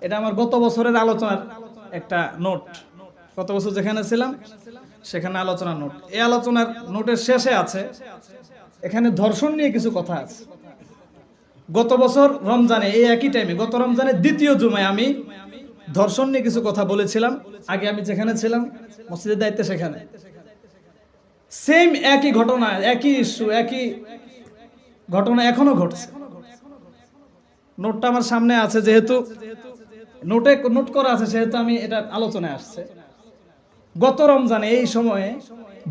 এটা আমার গত বছরের আলোচনার একটা নোট। গত বছর যেখানে ছিলাম সেখানে আলোচনার নোট। এই আলোচনার নোটের শেষে আছে এখানে ধর্ষণ নিয়ে কিছু কথা আছে। গত বছর রমজানে এই একই টাইমে, গত রমজানের দ্বিতীয় জুমায় আমি ধর্ষণ নিয়ে কিছু কথা বলেছিলাম। আগে আমি যেখানে ছিলাম মসজিদের দায়িত্বে, সেখানে সেম একই ঘটনা, একই ইস্যু, একই ঘটনা এখনো ঘটছে। নোটটা আমার সামনে আছে, যেহেতু নোট করা আছে সেহেতু আমি এটা আলোচনায় আসছে। গত রমজানে এই সময়ে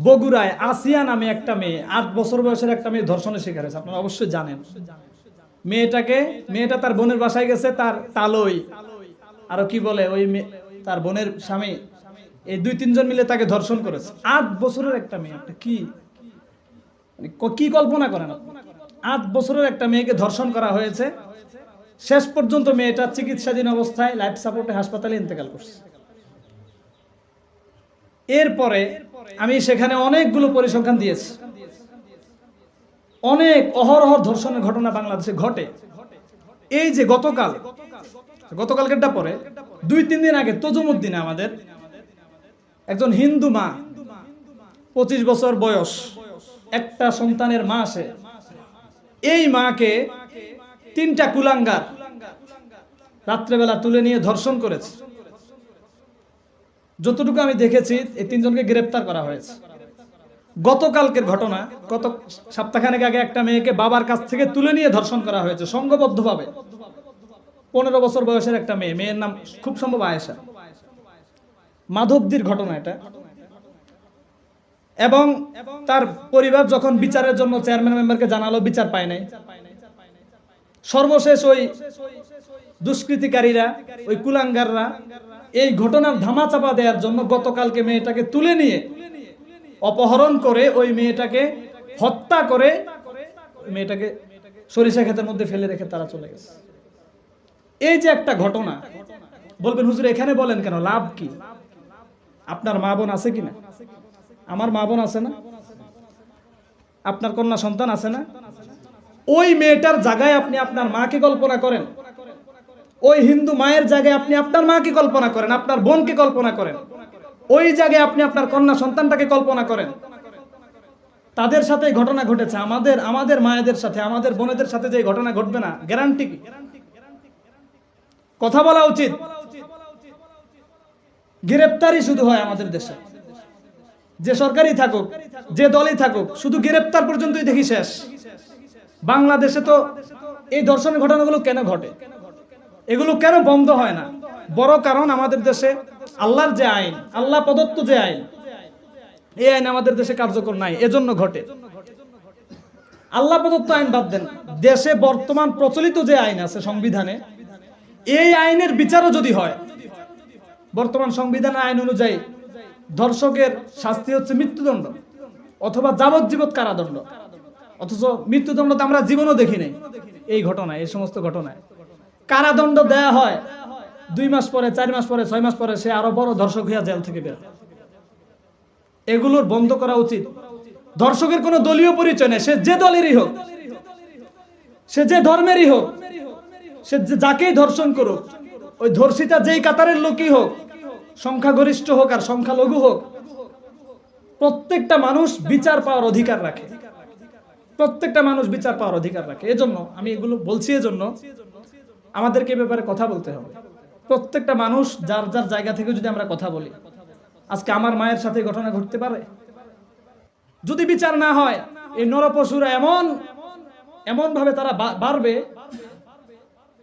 বগুড়ায় আসিয়া নামে একটা মেয়ে, 8 বছর বয়সের একটা মেয়ে ধর্ষণের শিকার হয়েছে। আপনারা অবশ্যই জানেন। মেয়েটা তার বোনের বাসায় গেছে, তার তালই আরো কি বলে ওই তার বোনের স্বামী, এই 2-3 জন মিলে তাকে ধর্ষণ করেছে। 8 বছরের একটা মেয়ে, একটা কি কল্পনা করেন? 8 বছরের একটা মেয়েকে ধর্ষণ করা হয়েছে। শেষ পর্যন্ত মেয়েটা চিকিৎসাধীন অবস্থায় লাইফ সাপোর্টে হাসপাতালে ইন্তেকাল করছে। এরপরে আমি সেখানে অনেকগুলো পরিসংখ্যান দিয়েছি। অনেক অহরহ ধর্ষণের ঘটনা বাংলাদেশে ঘটে। এই যে গতকালকেরটা পরে 2-3 দিন আগে তজুমুদ্দিনে আমাদের একজন হিন্দু মা, 25 বছর বয়স, একটা সন্তানের মা। সে এই মাকে 3টা কুলাঙ্গার রাত্রেবেলা তুলে নিয়ে ধর্ষণ করেছে। যতটুকু আমি দেখেছি এই 3 জনকে গ্রেফতার করা হয়েছে। গতকালকের ঘটনা, গত সপ্তাহখানেক আগে একটা মেয়েকে বাবার কাছ থেকে তুলে নিয়ে ধর্ষণ করা হয়েছে সংঘবদ্ধভাবে। 15 বছর বয়সের একটা মেয়ে, মেয়ের নাম খুব সম্ভব আয়েশা। মাধবদীর ঘটনা এটা। এবং তার পরিবার যখন বিচারের জন্য চেয়ারম্যান মেম্বারকে জানালো, বিচার পায় নাই। সর্বশেষ ওই দুষ্কৃতিকারীরা, ওই কুলাঙ্গাররা এই ঘটনার ধামাচাপা দেওয়ার জন্য গতকালকে মেয়েটাকে তুলে নিয়ে অপহরণ করে ওই মেয়েটাকে হত্যা করে মেয়েটাকে সরিষা ক্ষেতের মধ্যে ফেলে রেখে তারা চলে গেছে। এই যে একটা ঘটনা, বলবেন হুজুর এখানে বলেন কেন, লাভ কি? আপনার মা বোন আছে কিনা? আমার মা বোন আছে না? আপনার কন্যা সন্তান আছে না? ওই মেয়েটার জায়গায় আপনি আপনার মাকে কল্পনা করেন। ওই হিন্দু মায়ের জায়গায় আপনি আপনার মাকে কল্পনা করেন, আপনার বোনকে কল্পনা করেন। ওই জায়গায় আপনি আপনার কন্যা সন্তানটাকে কল্পনা করেন। তাদের সাথে ঘটনা ঘটেছে, আমাদের মায়েদের সাথে, আমাদের বোনেদের সাথে যে ঘটনা ঘটবে না, গ্যারান্টি কি? কথা বলা উচিত। গ্রেপ্তারি শুধু হয় আমাদের দেশে, যে সরকারই থাকুক, যে দলই থাকুক, শুধু গ্রেপ্তার পর্যন্তই দেখি শেষ। বাংলাদেশে তো এই ধর্ষণের ঘটনাগুলো কেন ঘটে? এগুলো কেন বন্ধ হয় না? বড় কারণ আমাদের দেশে আল্লাহর যে আইন, আল্লাহ প্রদত্ত যে আইন, এই আইন আমাদের দেশে কার্যকর নাই, এজন্য ঘটে। আল্লাহ প্রদত্ত আইন বাদ দেন, দেশে বর্তমান প্রচলিত যে আইন আছে সংবিধানে, এই আইনের বিচারও যদি হয়, বর্তমান সংবিধানের আইন অনুযায়ী ধর্ষকের শাস্তি হচ্ছে মৃত্যুদণ্ড অথবা যাবজ্জীবন কারাদণ্ড। অথচ মৃত্যুদণ্ড তো আমরা জীবনও দেখি নাই। এই ঘটনায়, এই সমস্ত ঘটনায় কারাদণ্ড দেয়া হয় 2 মাস পরে, 4 মাস পরে, 6 মাস পরে সে আরো বড় ধর্ষক হইয়া জেল থেকে বের। এগুলোর বন্ধ করা উচিত। ধর্ষকের কোনো দলীয় পরিচয় নেই, সে যে দলেরই হোক, সে যে ধর্মেরই হোক, সে যাকেই ধর্ষণ করুক, ওই ধর্ষিতা যেই কাতারের লোকই হোক, সংখ্যাগরিষ্ঠ হোক আর সংখ্যালঘু হোক, প্রত্যেকটা মানুষ বিচার পাওয়ার অধিকার রাখে। প্রত্যেকটা মানুষ বিচার পাওয়ার অধিকার রাখে। এজন্য আমি এগুলো বলছি, এজন্য আমাদেরকে এই ব্যাপারে কথা বলতে হবে। প্রত্যেকটা মানুষ যার যার জায়গা থেকে যদি আমরা কথা বলি, আজকে আমার মায়ের সাথে ঘটনা ঘটতে পারে। যদি বিচার না হয়, এই নরপশুরা এমন ভাবে তারা বাড়বে,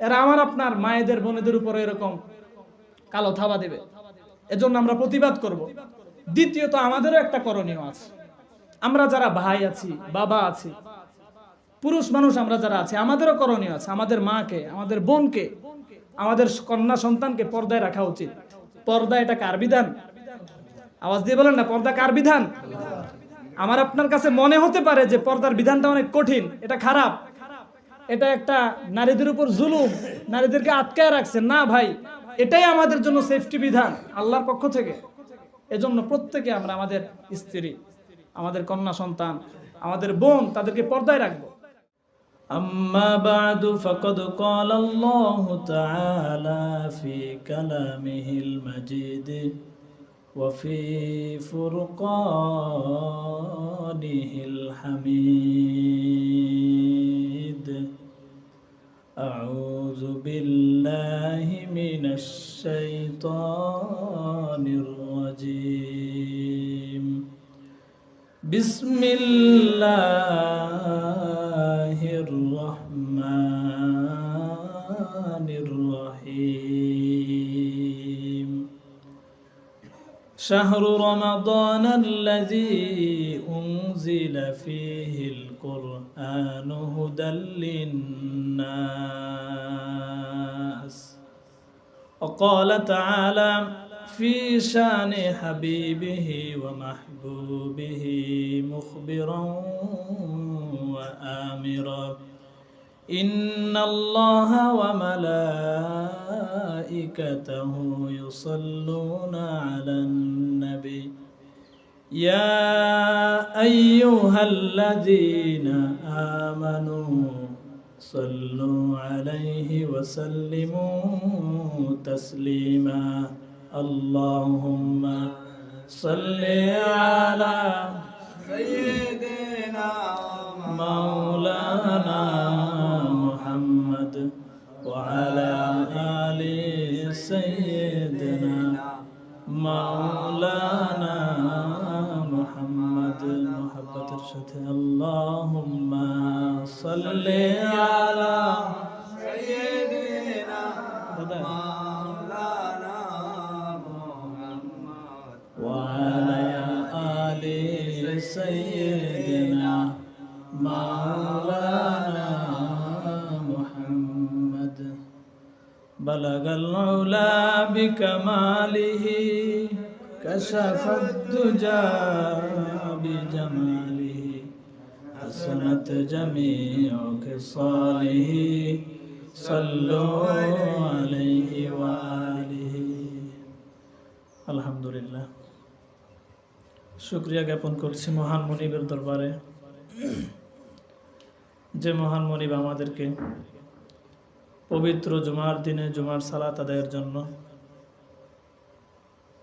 এরা আমার আপনার মায়েদের বোনেদের উপরে এরকম কালো থাবা দেবে। এজন্য আমরা প্রতিবাদ করব। দ্বিতীয়ত আমাদেরও একটা করণীয় আছে। আমরা যারা ভাই আছি, বাবা আছি, পুরুষ মানুষ আমরা যারা আছি, আমাদেরও করণীয় আছে। আমাদের মাকে, আমাদের বোনকে, আমাদের কন্যা সন্তানকে পর্দায় রাখা উচিত। পর্দা এটা কার বিধান? আওয়াজ দিয়ে বলেন না, পর্দা কার বিধান? আমার আপনার কাছে মনে হতে পারে যে পর্দার বিধানটা অনেক কঠিন, এটা খারাপ, এটা একটা নারীদের উপর জুলুম, নারীদেরকে আটকায় রাখছে। না ভাই, এটাই আমাদের জন্য সেফটি বিধান আল্লাহর পক্ষ থেকে। এজন্য প্রত্যেকে আমরা আমাদের স্ত্রী, আমাদের কন্যা সন্তান, আমাদের বোন, তাদেরকে পর্দায় রাখবো। أما بعد فقد قال الله تعالى في في كلامه المجيد وفي فرقانه الحميد. أعوذ بالله من الشيطان الرجيم. بسم الله الرحمن الرحيم. شهر رمضان الذي أنزل فيه القرآن هدى للناس. وقال تعالى في شان حبيبه ومحبوبه مخبرا وآمرا: إن الله وملائكته يصلون على النبي يا أيها الذين آمنوا صلوا عليه وسلموا تسليما. اللهم صل على سيدنا مولانا محمد وعلى آل سيدنا مولانا محمد محبة الشتى. اللهم صل على سيدنا مولانا محمد وعلى آل سيدنا مولانا محمد. بلغ العلا بكماله كشف الدجى بجماله حسنت جميع خصاله صلوا عليه وآله. আলহামদুলিল্লাহ, শুকরিয়া জ্ঞাপন করছি মহান মনিবের দরবারে, যে মহান মনিব আমাদেরকে পবিত্র জুমার দিনে জুমার সালাত আদায়ের জন্য,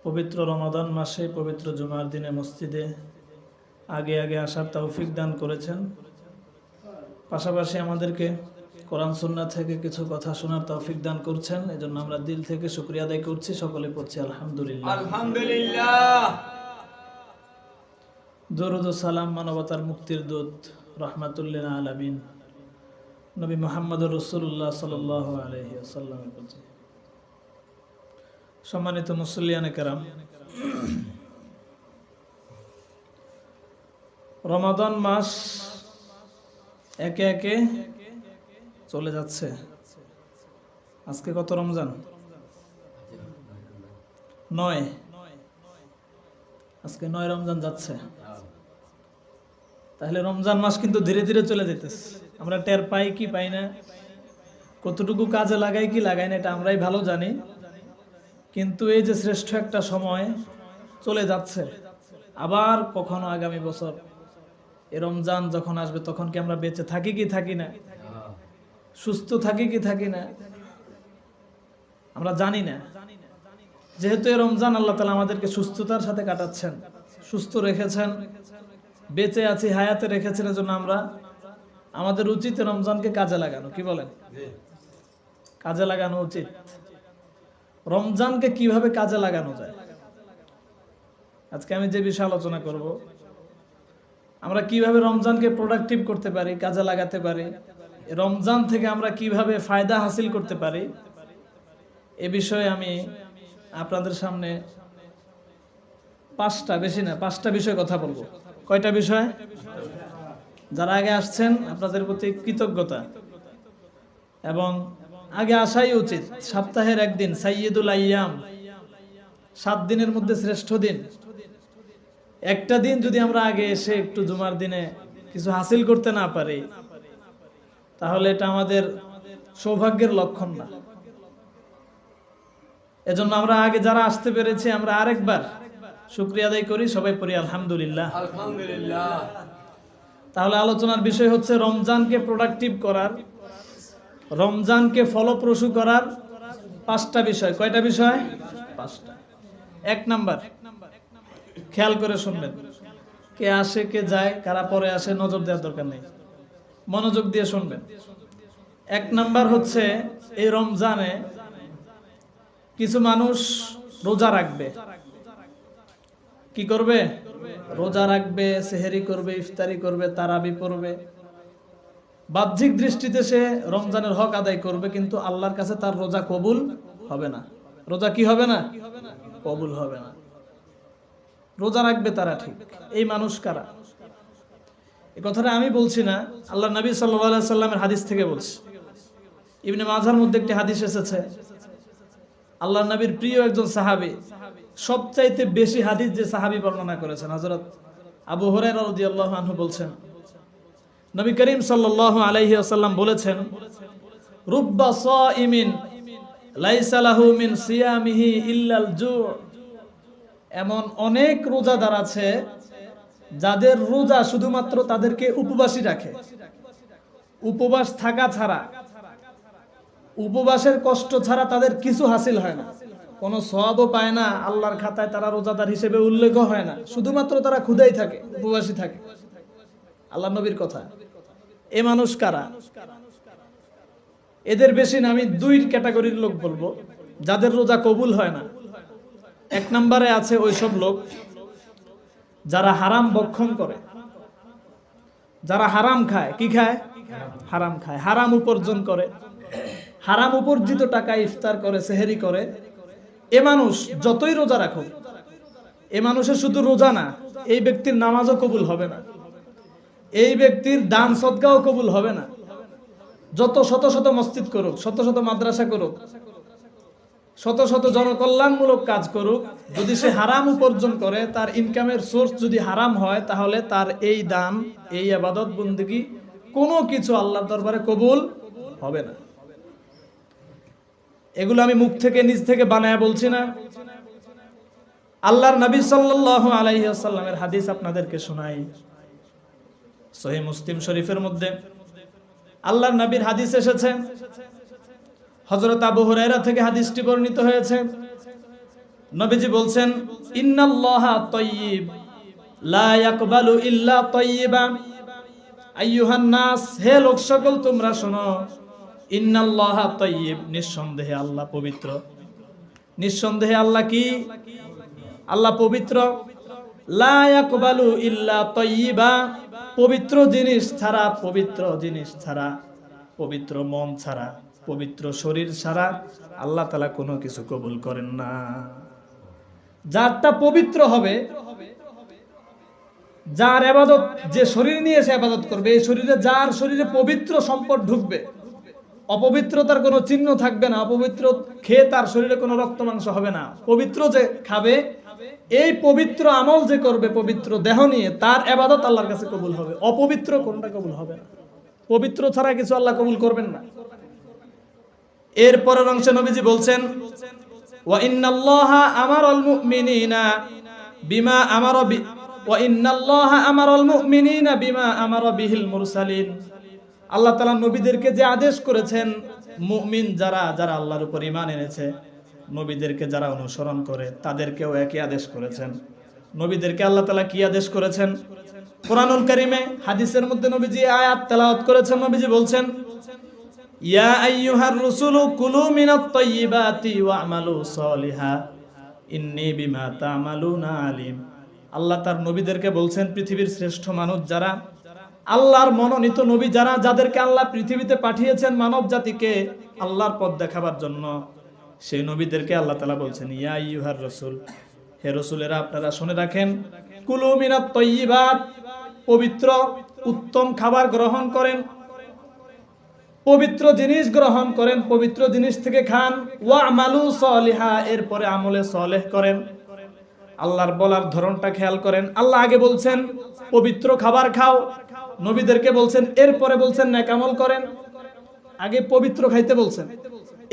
পবিত্র রমাদান মাসে পবিত্র জুমার দিনে মসজিদে আগে আগে আসার তৌফিক দান করেছেন। পাশাপাশি আমাদেরকে কোরআন সুন্নাহ থেকে কিছু কথা শোনার তৌফিক দান করছেন। এজন্য আমরা দিল থেকে শুকরিয়া আদায় করছি। সকলে পড়ছি আলহামদুলিল্লাহ। আলহামদুলিল্লাহ। দরুদ ও সালাম মানবতার মুক্তির দূত রাহমাতুল্লিল আলামিন নবী মুহাম্মদুর রাসূলুল্লাহ সাল্লাল্লাহু আলাইহি ওয়াসাল্লামের প্রতি। সম্মানিত মুসল্লিয়ানে কেরাম, রমাদান মাস একে একে চলে যাচ্ছে। আজকে কত রমজান? 9। আজকে 9 রমজান যাচ্ছে। তাহলে রমজান মাস কিন্তু ধীরে ধীরে চলে যেতেছে। আমরা টের পাই কি পাই না, কতটুকু কাজে লাগাই কি লাগাই না, এটা আমরাই ভালো জানি। কিন্তু এই যে শ্রেষ্ঠ একটা সময় চলে যাচ্ছে, আবার কখনো আগামী বছর এই রমজান যখন আসবে তখন কি আমরা বেঁচে থাকি কি থাকি না, সুস্থ থাকি কি থাকি না, আমরা জানি না। যেহেতু এই রমজান আল্লাহ তাআলা আমাদেরকে সুস্থতার সাথে কাটাচ্ছেন, সুস্থ রেখেছেন, বেঁচে আছি, হায়াতে রেখেছেন, এজন্য আমরা আমাদের উচিত রমজানকে কাজে লাগানো। কি বলেন? কাজে লাগানো উচিত। রমজানকে কিভাবে কাজে লাগানো যায়, আজকে আমি যে বিষয়ে আলোচনা করব, আমরা কিভাবে রমজানকে প্রোডাক্টিভ করতে পারি, কাজে লাগাতে পারি, রমজান থেকে আমরা কিভাবে ফায়দা হাসিল করতে পারি, এ বিষয়ে আমি আপনাদের সামনে 5টা, বেশি না 5টা বিষয় কথা বলবো। কয়টা বিষয়? যারা আগে আসছেন আপনাদের প্রতি কৃতজ্ঞতা, এবং আগে আসাই উচিত। সপ্তাহের একদিন সাইয়্যিদুল আইয়াম, 7 দিনের মধ্যে শ্রেষ্ঠ দিন, একটা দিন যদি আমরা আগে এসে একটু জুমার দিনে কিছু হাসিল করতে না পারি, তাহলে এটা আমাদের সৌভাগ্যের লক্ষণ না। এজন্য আমরা আগে যারা আসতে পেরেছি, আমরা আরেকবার শুকরিয়া আদায় করি, সবাই পড়ি আলহামদুলিল্লাহ। আলহামদুলিল্লাহ। তাহলে আলোচনার বিষয় হচ্ছে রমজানকে প্রোডাক্টিভ করার, রমজানকে ফলপ্রসূ করার পাঁচটা বিষয়। কয়টা বিষয়? পাঁচটা। এক নাম্বার, খেয়াল করে শুনবেন, কে আসে কে যায়, কারা পরে আসে নজর দেওয়ার দরকার নেই, মনোযোগ দিয়ে শুনবেন। এক নাম্বার হচ্ছে, এই রমজানে কিছু মানুষ রোজা রাখবে। কি করবে? রোজা রাখবে, সেহেরি করবে, ইফতারি করবে, তারাবি পড়বে। বাহ্যিক দৃষ্টিতে সে রমজানের হক আদায় করবে, কিন্তু আল্লাহর কাছে তার রোজা কবুল হবে না। রোজা কি হবে না? কবুল হবে না। রোজা রাখবে তারা ঠিক, এই মানুষ কারা? এই কথাটা আমি বলছি না, আল্লাহ নবী সাল্লাল্লাহু আলাইহি সাল্লামের হাদিস থেকে বলছি। ইবনে মাজার মধ্যে একটি হাদিস এসেছে, আল্লাহ নবীর প্রিয় একজন সাহাবী, সবচাইতে বেশি হাদিস যে সাহাবী বর্ণনা করেছেন, হযরত আবু হুরায়রা রাদিয়াল্লাহু আনহু বলছেন, নবী করিম সাল্লাল্লাহু আলাইহি ওয়াসাল্লাম বলেছেন, রুব্বা সাইমিন লাইসা লাহু মিন সিয়ামিহি ইল্লাল জু'। এমন অনেক রোজাদার আছে যাদের রোজা শুধুমাত্র তাদেরকে উপবাসী রাখে। উপবাস থাকা ছাড়া, উপবাসের কষ্ট ছাড়া তাদের কিছু হাসিল হয় না, কোনো সওয়াবও পায় না, আল্লাহর খাতায় তারা রোজাদার হিসেবে উল্লেখ হয় না, শুধুমাত্র তারা ক্ষুধাই থাকে, উপবাসী থাকে। আল্লাহ নবীর কথা। এ মানুষ কারা? এদের বেশি না, আমি দুই ক্যাটাগরির লোক বলবো যাদের রোজা কবুল হয় না। এক নম্বরে আছে ওই সব লোক যারা হারাম ভক্ষণ করে, যারা হারাম খায়। কি খায়? হারাম খায়, হারাম উপার্জন করে, হারাম উপার্জিত টাকা ইফতার করে, সেহেরি করে। এ মানুষ যতই রোজা রাখুক, এ মানুষের শুধু রোজা না, এই ব্যক্তির নামাজও কবুল হবে না, এই ব্যক্তির দান সদকাও কবুল হবে না। যত শত শত মসজিদ করুক, শত শত মাদ্রাসা করুক, শত শত জনকল্যাণমূলক কাজ করুক, যদি সে হারাম উপার্জন করে, তার ইনকামের সোর্স যদি হারাম হয়, তাহলে তার এই দান, এই ইবাদত বন্দেগী কোনো কিছু আল্লাহর দরবারে কবুল হবে না। এগুলো আমি মুখ থেকে নিজ থেকে বানায়া বলছি না, আল্লাহর নবী সাল্লাল্লাহু আলাইহি ওয়াসাল্লামের হাদিস আপনাদেরকে শোনাই। সহিহ মুসলিম শরীফের মধ্যে আল্লাহর নবীর হাদিস এসেছে, হযরত আবু হুরায়রা থেকে হাদিসটি বর্ণিত হয়েছে। নবীজি বলছেন, ইন্নাল্লাহা তাইয়্যিব লা ইয়াকবালু ইল্লা তাইয়্যিবা। আইয়ুহান নাস, হে লোক সকল তোমরা শোনো, ইন্নাল্লাহা তাইয়্যিব, নিঃসন্দেহে আল্লাহ পবিত্র। নিঃসন্দেহে আল্লাহ কি? আল্লাহ পবিত্র। লা ইয়াকবালু ইল্লা তাইয়্যিবা, পবিত্র জিনিস ছাড়া, পবিত্র জিনিস ছাড়া, পবিত্র মন ছাড়া, পবিত্র শরীর ছাড়া আল্লাহ তাআলা কোনো কিছু কবুল করেন না। যারটা পবিত্র হবে, যার ইবাদত, যে শরীর নিয়ে সে ইবাদত করবে, এই শরীরে, যার শরীরে পবিত্র সম্পদ ঢুকবে, অপবিত্রতার কোনো চিহ্ন থাকবে না, অপবিত্র খেয়ে তার শরীরে কোনো রক্ত মাংস হবে না, পবিত্র যে খাবে, এই পবিত্র আমল যে করবে পবিত্র দেহ নিয়ে, তার ইবাদত আল্লাহর কাছে কবুল হবে। অপবিত্র কোনটা কবুল হবে না। পবিত্র ছাড়া কিছু আল্লাহ কবুল করবেন না। এর পরের অংশে নবীজি বলছেন, ওয়া ইন্নাল্লাহা আমারাল মুমিনিনা বিমা আমারা ওয়া ইন্নাল্লাহা আমারাল মুমিনিনা বিমা আমারা বিহিল মুরসালিন। আল্লাহ তাআলা নবীদেরকে যে আদেশ করেছেন, মুমিন যারা, যারা আল্লাহর উপর ঈমান এনেছে, নবীদেরকে যারা অনুসরণ করে, তাদেরকেও একই আদেশ করেছেন। নবীদেরকে আল্লাহ তাআলা কি আদেশ করেছেন? কোরআনুল কারীমে, হাদিসের মধ্যে নবীজি আয়াত তেলাওয়াত করেছেন। নবীজি বলছেন, ইয়া আইয়ুহার রাসূলু কুলু মিনাত তাইয়্যিবাতি ওয়া'মালু সলিহা ইন্নী বিমা তা'মালুনা আলিম। আল্লাহ তার নবীদেরকে বলছেন, পৃথিবীর শ্রেষ্ঠ মানুষ যারা, আল্লাহর মনোনীত নবী যারা, যাদেরকে আল্লাহ পৃথিবীতে পাঠিয়েছেন মানব জাতিকে আল্লাহর পথ দেখাবার জন্য, সেই নবীদেরকে আল্লাহ তাআলা বলছেন, ইয়া আইয়ুহার রাসূল, হে রাসূলেরা আপনারা শুনে রাখেন, কুলু মিনাত তাইয়্যিবাত, পবিত্র উত্তম খাবার গ্রহণ করেন, পবিত্র জিনিস গ্রহণ করেন, পবিত্র জিনিস থেকে খান, ওয়া'মালু সলিহা, এরপরে আমলে সলেহ করেন। আল্লাহর বলার ধরনটা খেয়াল করেন। আল্লাহ আগে বলছেন পবিত্র খাবার খাও, নবীদেরকে বলছেন, এরপরে বলছেন নেক আমল করেন। আগে পবিত্র খাইতে বলছেন,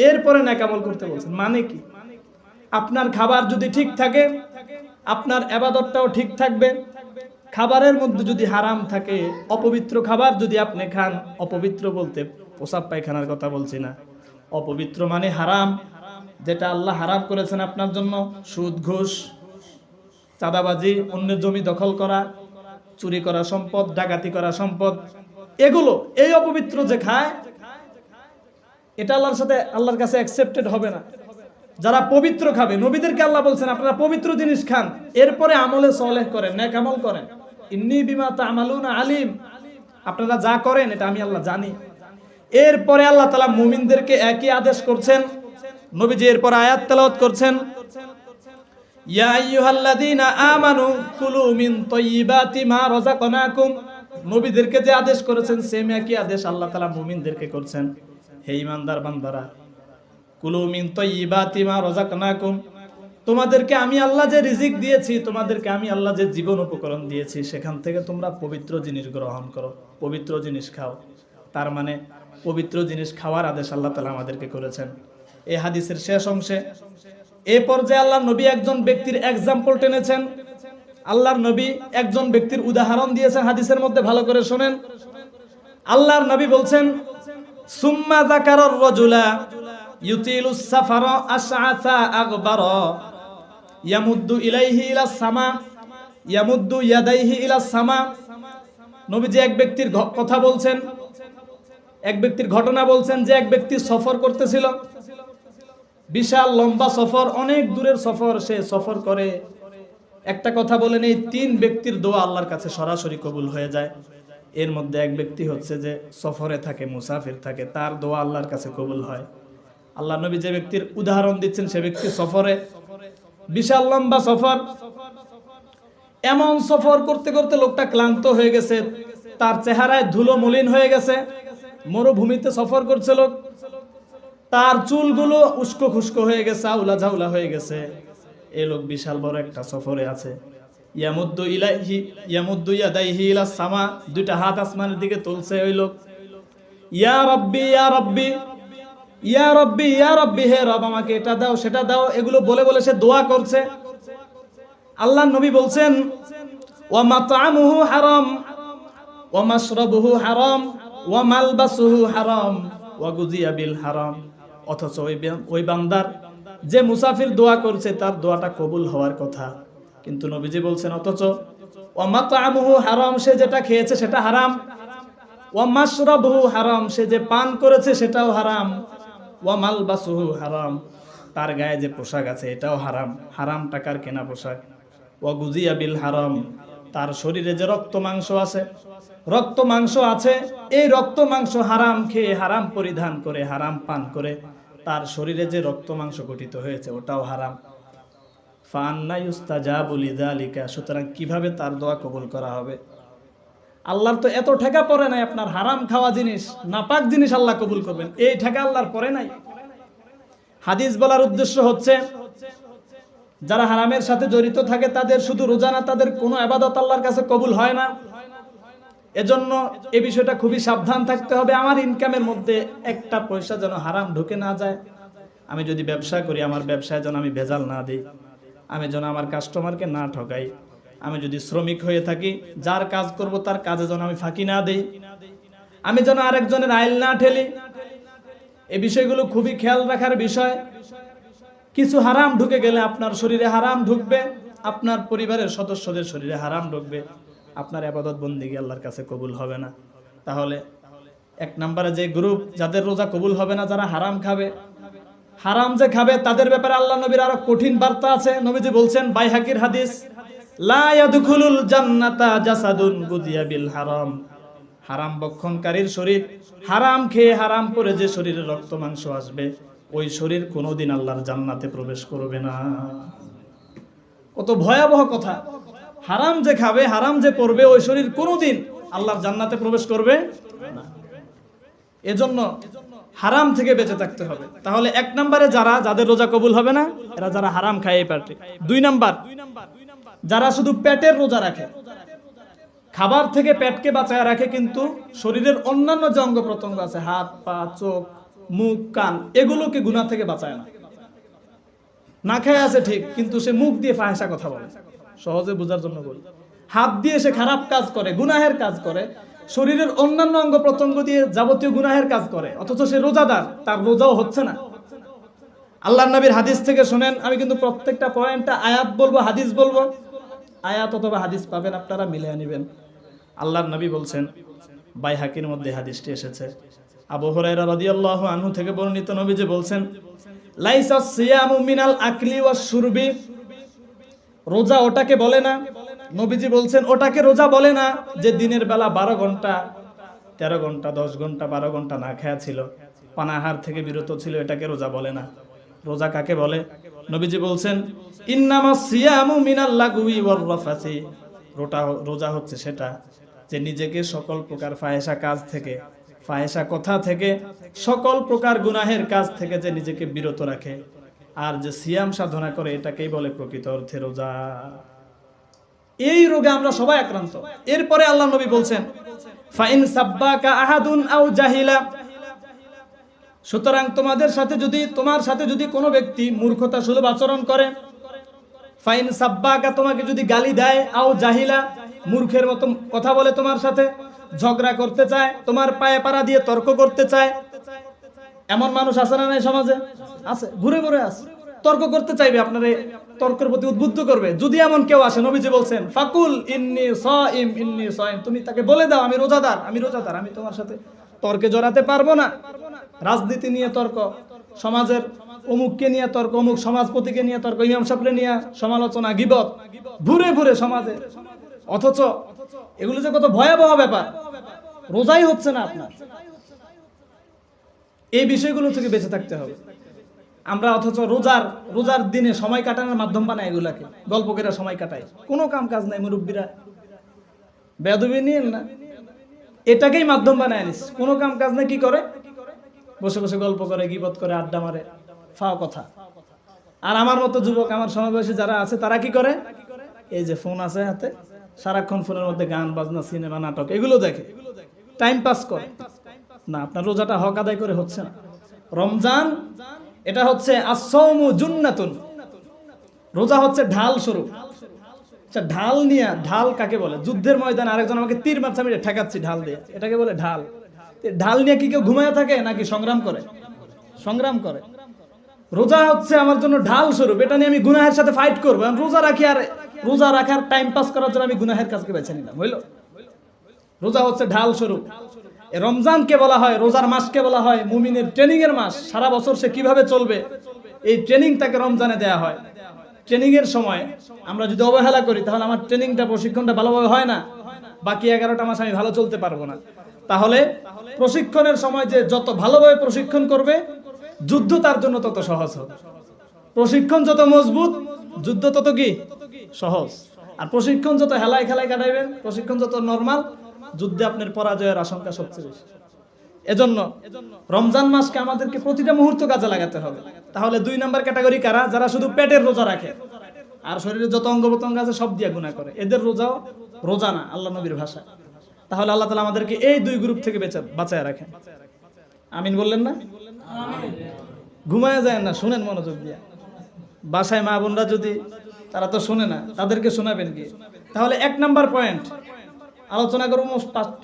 এরপরে নেক আমল করতে বলছেন। মানে কি? আপনার খাবার যদি ঠিক থাকে, আপনার ইবাদতটাও ঠিক থাকবে। খাবারের মধ্যে যদি হারাম থাকে, অপবিত্র খাবার যদি আপনি খান, অপবিত্র বলতে প্রসাব পায়খানার কথা বলছি না, অপবিত্র মানে হারাম, যেটা আল্লাহ হারাম করেছেন আপনার জন্য, সুদ, ঘুষ, চাঁদাবাজি, অন্যের জমি দখল করা, চুরি করা সম্পদ, ডাকাতি করা সম্পদ, এগুলো এই অপবিত্র যে খায়, এটা আল্লাহর কাছে অ্যাকসেপ্টেড হবে না। যারা পবিত্র খাবে, নবীদেরকে আল্লাহ বলছেন আপনারা পবিত্র জিনিস খান, এরপরে আমলে সলেহ করেন, নেক আমল করেন। ইন্নী বিমা তা'মালুনা আলিম, আপনারা যা করেন এটা আমি আল্লাহ জানি। এরপরে আল্লাহ তাআলা মুমিনদেরকে একই আদেশ করছেন। নবীজি এরপর আয়াত তেলাওয়াত করছেন, ইয়া আইয়ুহাল্লাযীনা আমানু কুলু মিন তাইয়্যিবাতি মা রাযাকনাকুম। নবীদেরকে যে আদেশ করেছেন সেম একই আদেশ আল্লাহ তাআলা মুমিনদেরকে করছেন। হে ঈমানদার বান্দারা, কুলু মিন তাইয়্যিবাতি মা রাযাকনাকুম, তোমাদেরকে আমি আল্লাহ যে রিজিক দিয়েছি, তোমাদেরকে আমি আল্লাহ যে জীবন উপকরণ দিয়েছি, সেখান থেকে তোমরা পবিত্র জিনিস গ্রহণ করো, পবিত্র জিনিস খাও। তার মানে পবিত্র জিনিস খাওয়ার আদেশ আল্লাহ তাআলা আমাদেরকে করেছেন। এই হাদিসের শেষ অংশে এই পর্যায়ে আল্লাহর নবী একজন ব্যক্তির এক্সাম্পল টেনেছেন। আল্লাহর নবী একজন ব্যক্তির উদাহরণ দিয়েছেন হাদিসের মধ্যে, ভালো করে শুনেন। আল্লাহর নবী বলছেন, সুম্মা যাকারার রাজুলা ইউতিলুস সাফারা আশআসা আগবারা ইয়ামুদ্দু ইলাইহি ইলাস সামা ইয়ামুদ্দু ইয়াদাইহি ইলাস সামা। নবীজি এক ব্যক্তির কথা বলছেন, এক ব্যক্তির ঘটনা বলছেন যে এক ব্যক্তি সফর করতেছিল, বিশাল লম্বা সফর, অনেক দূরের সফর, সে সফর করে। একটা কথা বলেন, এই তিন ব্যক্তির দোয়া আল্লাহর কাছে সরাসরি কবুল হয়ে যায়। এর মধ্যে এক ব্যক্তি হচ্ছে যে সফরে থাকে, মুসাফির থাকে, তার দোয়া আল্লাহর কাছে কবুল হয়। আল্লাহ নবী যে ব্যক্তির উদাহরণ দিচ্ছেন সে ব্যক্তি সফরে, বিশাল লম্বা সফর। এমন সফর করতে করতে লোকটা ক্লান্ত হয়ে গেছে, তার চেহারায় ধুলো মলিন হয়ে গেছে, মরুভূমিতে সফর করছে লোক, তার চুলগুলো উস্কো খুস্কো হয়ে গেছে, আউলা ঝাউলা হয়ে গেছে। এই লোক বিশাল বড় একটা সফরে আছে। ইয়ামুদ্দু ইয়াদাইহি ইলাস সামা, দুইটা হাত আসমানের দিকে তুলছে ওই লোক। ইয়া রাব্বি ইয়া রাব্বি ইয়া রাব্বি ইয়া রাব্বি, হে রব আমাকে এটা দাও সেটা দাও, এগুলো বলে বলে সে দোয়া করছে। আল্লাহর নবী বলছেন, ওয়া মাতআমুহু হারাম ওয়া মাশরাবুহু হারাম ওয়া মালবাসুহু হারাম ওয়া গুযিয়া বিল হারাম। অথচ ওই বান্দার যে মুসাফির দোয়া করছে তার দোয়াটা কবুল হওয়ার কথা, কিন্তু নবীজি বলছেন অথচ ওয়া মাতআমুহু হারাম, সে যেটা খেয়েছে সেটা হারাম, ওয়া মাশরাবুহু হারাম, সে যে পান করেছে সেটাও হারাম, ওয়া মালবাসুহু হারাম, তার গায়ে যে পোশাক আছে এটাও হারাম, হারাম টাকার কেনা পোশাক, ওয়া গুযিয়া বিল হারাম, তার শরীরে যে রক্ত মাংস আছে, রক্ত মাংস আছে, এই রক্ত মাংস হারাম খেয়ে, হারাম পরিধান করে, হারাম পান করে তার শরীরে যে রক্ত মাংস গঠিত হয়েছে ওটাও হারাম। ফান্না ইউস্তাজাবু লিযালিকা, সুতরাং কিভাবে তার দোয়া কবুল করা হবে? আল্লাহর তো এত ঠেকা পড়ে নাই, আপনার হারাম খাওয়া জিনিস, নাপাক জিনিস আল্লাহ কবুল করবেন, এই ঠেকা আল্লাহর পড়ে নাই। হাদিস বলার উদ্দেশ্য হচ্ছে যারা হারামের সাথে জড়িত থাকে তাদের শুধু রোজা না, তাদের কোনো ইবাদত আল্লাহর কাছে কবুল হয় না। এজন্য এই বিষয়টা খুবই সাবধান থাকতে হবে। আমার ইনকামের মধ্যে একটা পয়সা যেন হারাম ঢুকে না যায়। আমি যদি ব্যবসা করি, আমার ব্যবসায় যেন আমি ভেজাল না দিই, আমি যেন আমার কাস্টমারকে না ঠকাই, আমি যদি শ্রমিক হয়ে থাকি, যার কাজ করব তার কাজে যেন আমি ফাঁকি না দেই, আমি যেন আরেকজনের আইল না ঠেলি। এই বিষয়গুলো খুবই খেয়াল রাখার বিষয়। কিছু হারাম ঢুকে গেলে আপনার শরীরে হারাম ঢুকবে, আপনার পরিবারের সদস্যদের শরীরে হারাম ঢুকবে, আপনার ইবাদত বন্দেগী আল্লাহর কাছে কবুল হবে না। তাহলে এক নম্বরে যে গ্রুপ যাদের রোজা কবুল হবে না, যারা হারাম খাবে, হারাম যে খাবে তাদের ব্যাপারে আল্লাহ নবীর আরো কঠিন বার্তা আছে। নবীজি বলছেন, বাইহাকির হাদিস, লা ইয়াদখুলুল জান্নাতা জাসাদুন গুযিয়া বিল হারাম, হারাম ভক্ষণকারীর শরীর, হারাম খেয়ে হারাম পরে যে শরীরে রক্ত মাংস আসবে, ওই শরীর কোনোদিন আল্লাহর জান্নাতে প্রবেশ করবে না। কত ভয়াবহ কথা! হারাম যে খাবে, হারাম যে পড়বে, ওই শরীর কোনোদিন আল্লাহর জান্নাতে প্রবেশ করবে না। এজন্য হারাম থেকে বেঁচে থাকতে হবে। তাহলে এক নম্বরে যাদের রোজা কবুল হবে না, এরা যারা হারাম খায় এই পার্টি। দুই নাম্বার, যারা শুধু পেটের রোজা রাখে, খাবার থেকে পেটকে বাঁচায় রাখে, কিন্তু শরীরের অন্যান্য যে অঙ্গ প্রত্যঙ্গ আছে, হাত পা চোখ মুখ কান, এগুলোকে গুনাহ থেকে বাঁচায় না। না খেয়ে আছে ঠিক, কিন্তু সে মুখ দিয়ে ফাহিশা কথা বলে। সহজে বোঝার জন্য বলি, হাত দিয়ে সে খারাপ কাজ করে, গুনাহের কাজ করে, শরীরের অন্যান্য অঙ্গ প্রত্যঙ্গ দিয়ে যাবতীয় গুনাহের কাজ করে, অথচ সে রোজাদার, তার রোজাও হচ্ছে না। আল্লাহর নবীর হাদিস থেকে শুনেন, আমি কিন্তু প্রত্যেকটা পয়েন্টটা আয়াত বলবো, হাদিস বলবো, আয়াত অথবা হাদিস পাবেন আপনারা মিলিয়ে নেবেন। আল্লাহর নবী বলছেন, বাইহাকির মধ্যে হাদিসটি এসেছে, আবু হুরায়রা রাদিয়াল্লাহু আনহু থেকে বর্ণিত, নবীজি বলছেন, লাইসা সিয়ামু মিনাল আকলি ওয়াশ শুরবি, রোজা ওটাকে বলে না, নবীজি বলছেন ওটাকে রোজা বলে না যে দিনের বেলা 12 ঘন্টা 13 ঘন্টা 10 ঘন্টা 12 ঘন্টা না খায়া ছিল, পানাহার থেকে বিরত ছিল, এটাকে রোজা বলে না। রোজা কাকে বলে? নবীজি বলছেন, ইন্নামাস সিয়ামু মিনাল লাগউই ওয়ার রাফাসি, রোজা হচ্ছে সেটা যে নিজেকে সকল প্রকার ফাহেসা কাজ থেকে, ফাহেসা কথা থেকে, সকল প্রকার গুনাহের কাজ থেকে যে নিজেকে বিরত রাখে, আর যে সিয়াম সাধনা করে, এটাকেই বলে প্রকৃত অর্থে রোজা। এই রোগে আমরা সবাই আক্রান্ত। এরপরে আল্লাহ নবী বলছেন, ফাইন সাব্বাকা আহাদুন আও জাহিলা, সুতরাং তোমার সাথে যদি কোনো ব্যক্তি মূর্খতা সুলভ আচরণ করে, ফাইন সাব্বাকা, তোমাকে যদি গালি দেয়, আও জাহিলা, মূর্খের মতো কথা বলে, তোমার সাথে ঝগড়া করতে চায়, তোমার পায়ে পাড়া দিয়ে তর্ক করতে চায়। এমন মানুষ আছে না নাই সমাজে? আছে, ঘুরে ঘুরে আছে, তর্ক করতে চাইবে, আপনার তর্কের প্রতি উদ্বুদ্ধ করবে। যদি এমন কেউ আসে, নবীজি বলছেন, ফাকুল ইন্নী সাইম, তুমি তাকে বলে দাও, আমি রোজাদার, আমি তোমার সাথে তর্কে জড়াতে পারবো না। রাজনীতি নিয়ে তর্ক, সমাজের অমুককে নিয়ে তর্ক, অমুক সমাজপতিকে নিয়ে তর্ক, ইমাম সাহেবকে নিয়ে সমালোচনা, গীবত, ঘুরে ঘুরে সমাজে, অথচ এগুলো যে কত ভয়াবহ ব্যাপার, রোজাই হচ্ছে না আপনার। এই বিষয়গুলো থেকে বেঁচে থাকতে হবে। আমরা অথচ রোজার দিনে সময় কাটানোর মাধ্যম বানাই, এগুলাকে গল্প করে সময় কাটাই, কোনো কাম কাজ নাই। মুরব্বীরা বেয়াদবি নিয়েন না, এটাকেই মাধ্যম বানায় নিস, কোনো কাম কাজ নাই। কি করে? বসে বসে গল্প করে, গীবত করে, আড্ডা মারে, ফাও কথা। আর আমার মতো যুবক, আমার সমবয়সী যারা আছে, তারা কি করে? এই যে ফোন আছে হাতে, সারাক্ষণ ফোনের মধ্যে গান বাজনা, সিনেমা, নাটক, এগুলো দেখে, টাইম পাস করে। না, আপনার রোজাটা হক আদায় করে হচ্ছে না। রমজান এটা হচ্ছে আসসাউমু জুন্নাতুন, রোজা হচ্ছে ঢাল স্বরূপ। আচ্ছা, ঢাল নিয়ে, ঢাল কাকে বলে? যুদ্ধের ময়দানে আরেকজন আমাকে তীর মারছে, আমি ঠেকাচ্ছি ঢাল দিয়ে, এটাকে বলে ঢাল। ঢাল নিয়ে কি কেউ ঘুমায় থাকে নাকি সংগ্রাম করে? সংগ্রাম করে। রোজা হচ্ছে আমার জন্য ঢাল স্বরূপ, এটা নিয়ে আমি গুনাহের সাথে ফাইট করবো। রোজা রাখি, আর রোজা রাখার টাইম পাস করার জন্য আমি গুনাহের কাজকে বেছে নিলাম, হইলো? রোজা হচ্ছে ঢাল স্বরূপ। রমজানকে বলা হয়, রোজার মাসকে বলা হয় মুমিনের ট্রেনিং এর মাস। সারা বছর সে কিভাবে চলবে, এই ট্রেনিং তাকে রমজানে দেয়া হয়। ট্রেনিং এর সময় আমরা যদি অবহেলা করি, তাহলে আমার ট্রেনিংটা, প্রশিক্ষণটা ভালোভাবে হয় না, বাকি 11টা মাস আমি ভালো চলতে পারবো না। তাহলে প্রশিক্ষণের সময় যে যত ভালোভাবে প্রশিক্ষণ করবে, যুদ্ধ তার জন্য তত সহজ হবে। প্রশিক্ষণ যত মজবুত, যুদ্ধ তত কি সহজ। আর প্রশিক্ষণ যত হেলায় খেলায় কাটাইবেন, প্রশিক্ষণ যত নরমাল, যুদ্ধে আপনার পরাজয়ের আশঙ্কা সবচেয়ে বেশি। এজন্য রমজান মাসকে আমাদেরকে প্রতিটা মুহূর্ত কাজে লাগাতে হবে। তাহলে 2 নাম্বার ক্যাটাগরি কারা? যারা শুধু পেটের রোজা রাখে আর শরীরে যত অঙ্গ প্রত্যঙ্গ আছে সব দিয়ে গুনাহ করে, এদের রোজাও রোজা না আল্লাহ নবীর ভাষা। তাহলে আল্লাহ তাআলা আমাদেরকে এই 2 গ্রুপ থেকে বাঁচায় রাখেন। আমিন বললেন না? ঘুমায় যায় না, শুনেন মনোযোগ দিয়ে। বাসায় মা বোনরা যদি, তারা তো শুনে না, তাদেরকে শোনাবেন কি? তাহলে 1 নাম্বার পয়েন্ট আলোচনা করবো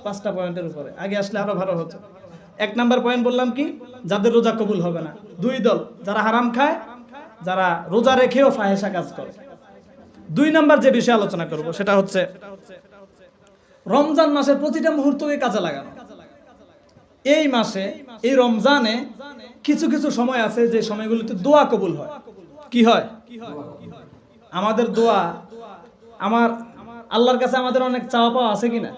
5টা পয়েন্টের উপরে, আগে আসলে আরো ভালো হতো। 1 নাম্বার পয়েন্ট বললাম কি? যাদের রোজা কবুল হবে না। 2 দল, যারা হারাম খায়, যারা রোজা রেখেও ফাহেসা কাজ করে। 2 নাম্বার যে বিষয়ে আলোচনা করব সেটা হচ্ছে রমজান মাসের প্রতিটা মুহূর্তকে কাজে লাগানো। এই মাসে, এই রমজানে কিছু কিছু সময় আছে যে সময়গুলোতে দোয়া কবুল হয়। কি হয়? আমাদের দোয়া, আমার আল্লাহর কাছে আমাদের অনেক চাওয়া পাওয়া আছে কিনা?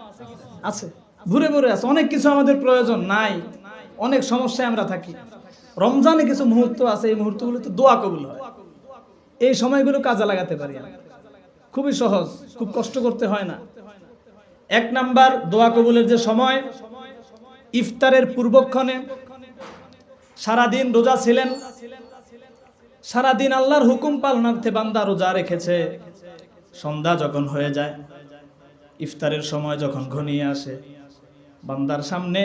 আছে, ঘুরে ঘুরে আছে। অনেক কিছু আমাদের প্রয়োজন নাই, অনেক সমস্যায় আমরা থাকি। রমজানে কিছু মুহূর্ত আছে, এই মুহূর্তগুলোতে দোয়া কবুল হয়। এই সময়গুলো কাজে লাগাতে পারি, খুবই সহজ, খুব কষ্ট করতে হয় না। 1 নাম্বার দোয়া কবুলের যে সময়, ইফতারের পূর্বক্ষণে। সারাদিন রোজা ছিলেন, সারাদিন আল্লাহর হুকুম পালনার্থে বান্দা রোজা রেখেছে। সন্ধ্যা যখন হয়ে যায়, ইফতারের সময় যখন ঘনিয়ে আসে, বান্দার সামনে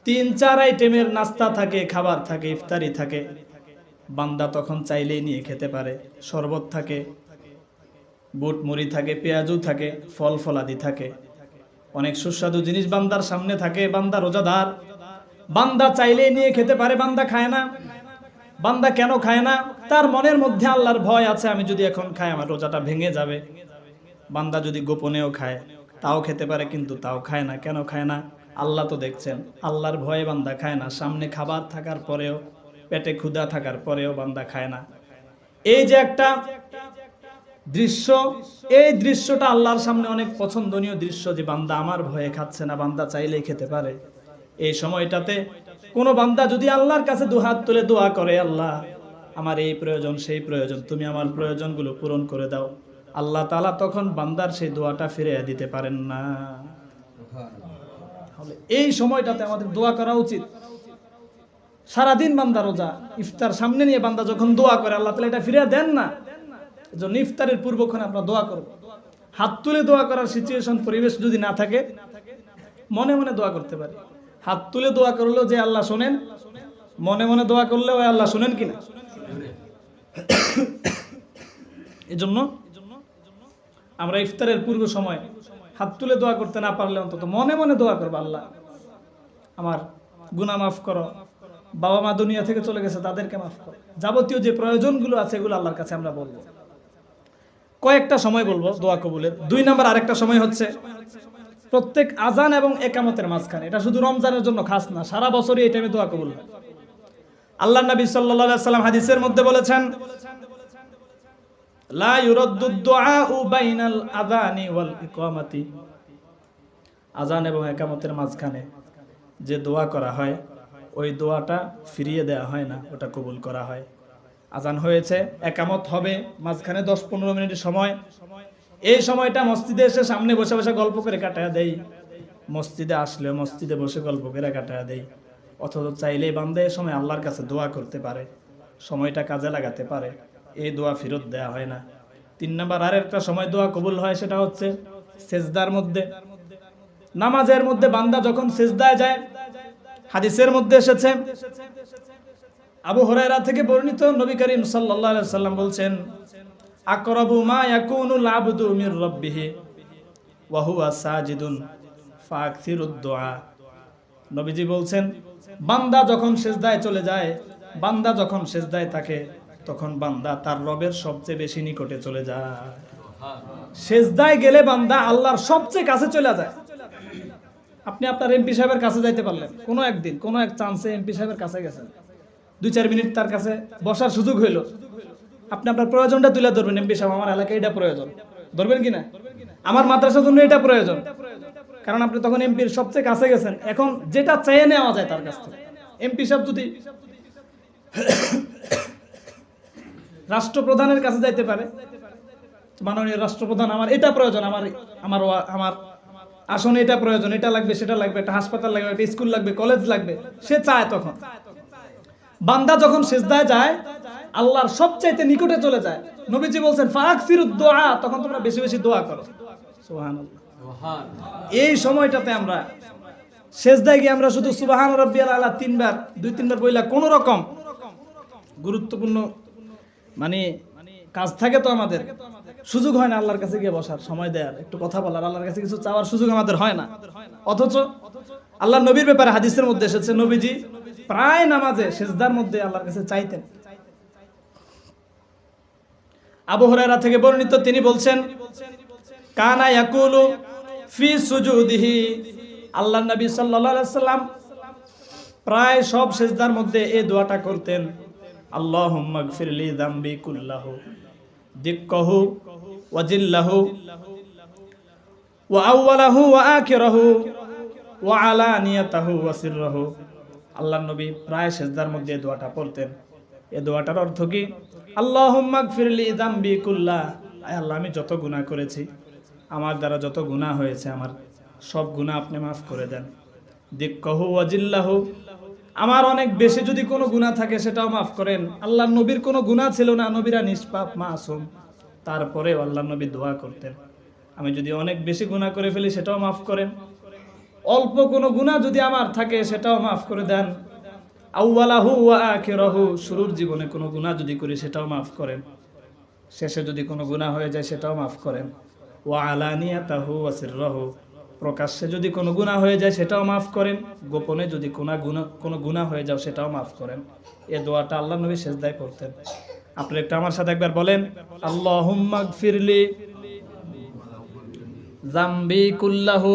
3-4 আইটেমের নাস্তা থাকে, খাবার থাকে, ইফতারি থাকে। বান্দা তখন চাইলেই নিয়ে খেতে পারে। শরবত থাকে, বুট মুড়ি থাকে, পেঁয়াজু থাকে, ফল ফলাদি থাকে, অনেক সুস্বাদু জিনিস বান্দার সামনে থাকে। বান্দা রোজাদার, বান্দা চাইলেই নিয়ে খেতে পারে, বান্দা খায় না। বান্দা কেন খায় না? তার মনের মধ্যে আল্লাহর ভয় আছে, আমি যদি এখন খাই আমার রোজাটা ভেঙে যাবে। বান্দা যদি গোপনেও খায় তাও খেতে পারে, কিন্তু তাও খায় না। কেন খায় না? আল্লাহ তো দেখছেন। আল্লাহর ভয়ে বান্দা খায় না। সামনে খাবার থাকার পরেও, পেটে ক্ষুধা থাকার পরেও বান্দা খায় না। এই যে একটা দৃশ্য, এই দৃশ্যটা আল্লাহর সামনে অনেক পছন্দনীয় দৃশ্য, যে বান্দা আমার ভয়ে খাচ্ছে না, বান্দা চাইলেই খেতে পারে। এই সময়টাতে কোনো বান্দা যদি আল্লাহর কাছে দুহাত তুলে দোয়া করে, আল্লাহ আমার এই প্রয়োজন সেই প্রয়োজন, তুমি আমার প্রয়োজনগুলো পূরণ করে দাও, আল্লাহ তাআলা তখন বান্দার সেই দোয়াটা ফিরিয়ে দিতে পারেন না। এই সময়টাতে আমাদের দোয়া করা উচিত। সারাদিন বান্দা রোজা, ইফতার সামনে নিয়ে বান্দা যখন দোয়া করে, আল্লাহ তাআলা এটা ফিরিয়ে দেন না। এজন্য ইফতারের পূর্বক্ষণে আমরা দোয়া করব। হাত তুলে দোয়া করার সিচুয়েশন, পরিবেশ যদি না থাকে, মনে মনে দোয়া করতে পারি। হাত তুলে দোয়া করলেও যে আল্লাহ শোনেন, মনে মনে দোয়া করলেও আল্লাহ শোনেন কিনা। এজন্য আমরা ইফতারের পূর্ব সময় হাত তুলে দোয়া করতে না পারলে অন্তত মনে মনে দোয়া করবো, আল্লাহ আমার গুনাহ মাফ করো, বাবা মা দুনিয়া থেকে চলে গেছে তাদেরকে মাফ করো, যাবতীয় যে প্রয়োজনগুলো আছে এগুলো আল্লাহর কাছে আমরা বলবো। কয়েকটা সময় বলবো দোয়া কবুলের। 2 নাম্বার আরেকটা সময় হচ্ছে প্রত্যেক আজান এবং একামতের মাঝখানে। এটা শুধু রমজানের জন্য খাস না, সারা বছরই এই টাইমে দোয়া কবুল হয়। আল্লাহ নবী সাল্লাল্লাহু আলাইহি ওয়াসাল্লাম হাদিসের মধ্যে বলেছেন, লা ইউরাদ্দু দুআউ বাইনাল আযানি ওয়াল ইকামাতি। আজান এবং একামতের মাঝখানে যে দোয়া করা হয়, ওই দোয়াটা ফিরিয়ে দেওয়া হয় না, ওটা কবুল করা হয়। আজান হয়েছে, একামত হবে, মাঝখানে 10-15 মিনিট সময়, এই সময়টা মসজিদে এসে সামনে বসে বসে গল্প করে কাটায়া দেই, মসজিদে আসলে মসজিদে বসে গল্প করে কাটায়া দেই। অথচ চাইলেই বান্দা এই সময় আল্লাহর কাছে দোয়া করতে পারে, সময়টা কাজে লাগাতে পারে, এই দোয়া ফেরত দেয়া হয় না। 3 নাম্বার আরেকটা সময় দোয়া কবুল হয়, সেটা হচ্ছে সেজদার মধ্যে। নামাজের মধ্যে বান্দা যখন সেজদায় যায়, হাদিসের মধ্যে এসেছে, আবু হুরায়রা থেকে বর্ণিত, নবী করিম সাল্লাল্লাহু আলাইহি ওয়াসাল্লাম বলছেন, আকরাবু মা ইয়াকুনুল আবদু মির রাব্বিহি ওয়া হুয়া সাজিদুন ফাকসিরুদ দুআ। নবীজি বলছেন, বান্দা যখন সিজদায় চলে যায়, বান্দা যখন সিজদায় থাকে, তখন বান্দা তার রবের সবচেয়ে বেশি নিকটে চলে যায়। সিজদায় গেলে বান্দা আল্লাহর সবচেয়ে কাছে চলে যায়। আপনি আপনার এমপি সাহেবের কাছে যাইতে পারলেন, কোনো একদিন কোনো এক চান্সে এমপি সাহেবের কাছে গেছেন, 2-4 মিনিট তার কাছে বসার সুযোগ হইল, আপনি আপনার প্রয়োজনটা তুলে ধরবেন। এমপি সাহেব, আমার এলাকায় এটা প্রয়োজন, ধরবেন কিনা? আমার মাদ্রাসার জন্য এটা প্রয়োজন, কারণ আপনি তখন এমপির সবচেয়ে কাছে গেছেন। এখন যেটা চেয়ে নেওয়া যায় তার কাছ থেকে, এমপি সাহেব যদি রাষ্ট্রপ্রধানের কাছে যাইতে পারে, মাননীয় রাষ্ট্রপ্রধান, আমার এটা প্রয়োজন, আমার আসনে এটা প্রয়োজন, এটা লাগবে, সেটা লাগবে, একটা হাসপাতাল লাগবে, একটা স্কুল লাগবে, কলেজ লাগবে, সে চায়। তখন বান্দা যখন সিজদায় যায়, আল্লাহর সবচাইতে নিকটে চলে যায়। নবীজি বলছেন, ফাকসিরুদ দুআ, তখন তোমরা বেশি বেশি দোয়া করো। সুবহানাল্লাহ। এই সময়টাতে আমরা সিজদায় গিয়ে আমরা শুধু সুবহান রাব্বিয়াল আলা 2-3 বার বইলা কোন রকম গুরুত্বপূর্ণ মানে কাজ থাকে তো আমাদের, সুযোগ হয় না আল্লাহর কাছে গিয়ে বসার, সময় দেওয়ার, একটু কথা বলার, আল্লাহর কাছে কিছু চাওয়ার সুযোগ আমাদের হয় না। অথচ আল্লাহ নবীর ব্যাপারে হাদিসের মধ্যে এসেছে, নবীজি প্রায় নামাজে সিজদার মধ্যে আল্লাহর কাছে চাইতেন। আবু হুরায়রা থেকে বর্ণিত, তিনি বলছেন, কানা ইয়াকুলু ফি সুজুদিহি, আল্লাহর নবী সাল্লাল্লাহু আলাইহি সাল্লাম প্রায় সব সিজদার মধ্যে এই দোয়াটা করতেন, আল্লাহুম্মা গফিরলি যামবি কুল্লাহু দিক্কাহু ওয়া জিল্লাহু ওয়া আউওয়ালাহু ওয়া আখিরাহু ওয়া আলানিয়াতাহু ওয়া সিররাহু। আল্লাহর নবী প্রায় সিজদার মধ্যে এই দোয়াটা পড়তেন। এই দোয়াটার অর্থ কি? আল্লাহুম্মা গফিরলি যামবি কুল্লাহ, আয় আল্লাহ, আমি যত গুনাহ করেছি, আমার দ্বারা যত গুনাহ হয়েছে, আমার সব গুনাহ আপনি মাফ করে দেন। দিক্কাহু ওয়া জিল্লাহু, আমার অনেক বেশি যদি কোনো গুনাহ থাকে সেটাও মাফ করেন। আল্লাহর নবীর কোনো গুনাহ ছিল না, নবীরা নিষ্পাপ মাসুম, তারপরেও আল্লাহর নবী দোয়া করতেন, আমি যদি অনেক বেশি গুনাহ করে ফেলি সেটাও মাফ করেন, অল্প কোনো গুনাহ যদি আমার থাকে সেটাও মাফ করে দেন। আউওয়ালাহু ওয়া আখিরাহু, শুরুর জীবনে কোনো গুনাহ যদি করি সেটাও মাফ করেন, শেষে যদি কোনো গুনাহ হয়ে যায় সেটাও মাফ করেন। ওয়া আলানিয়াতাহু ওয়া সিররাহু, প্রকাশ্যে যদি কোনো গুনাহ হয়ে যায় সেটাও মাফ করেন, গোপনে যদি কোনো গুনাহ হয়ে যাও সেটাও মাফ করেন। এই দোয়াটা আল্লাহর নবী সিজদায় পড়তেন। আপনি একটু আমার সাথে একবার বলেন, আল্লাহুম্মা গফিরলি যামবি কুল্লাহু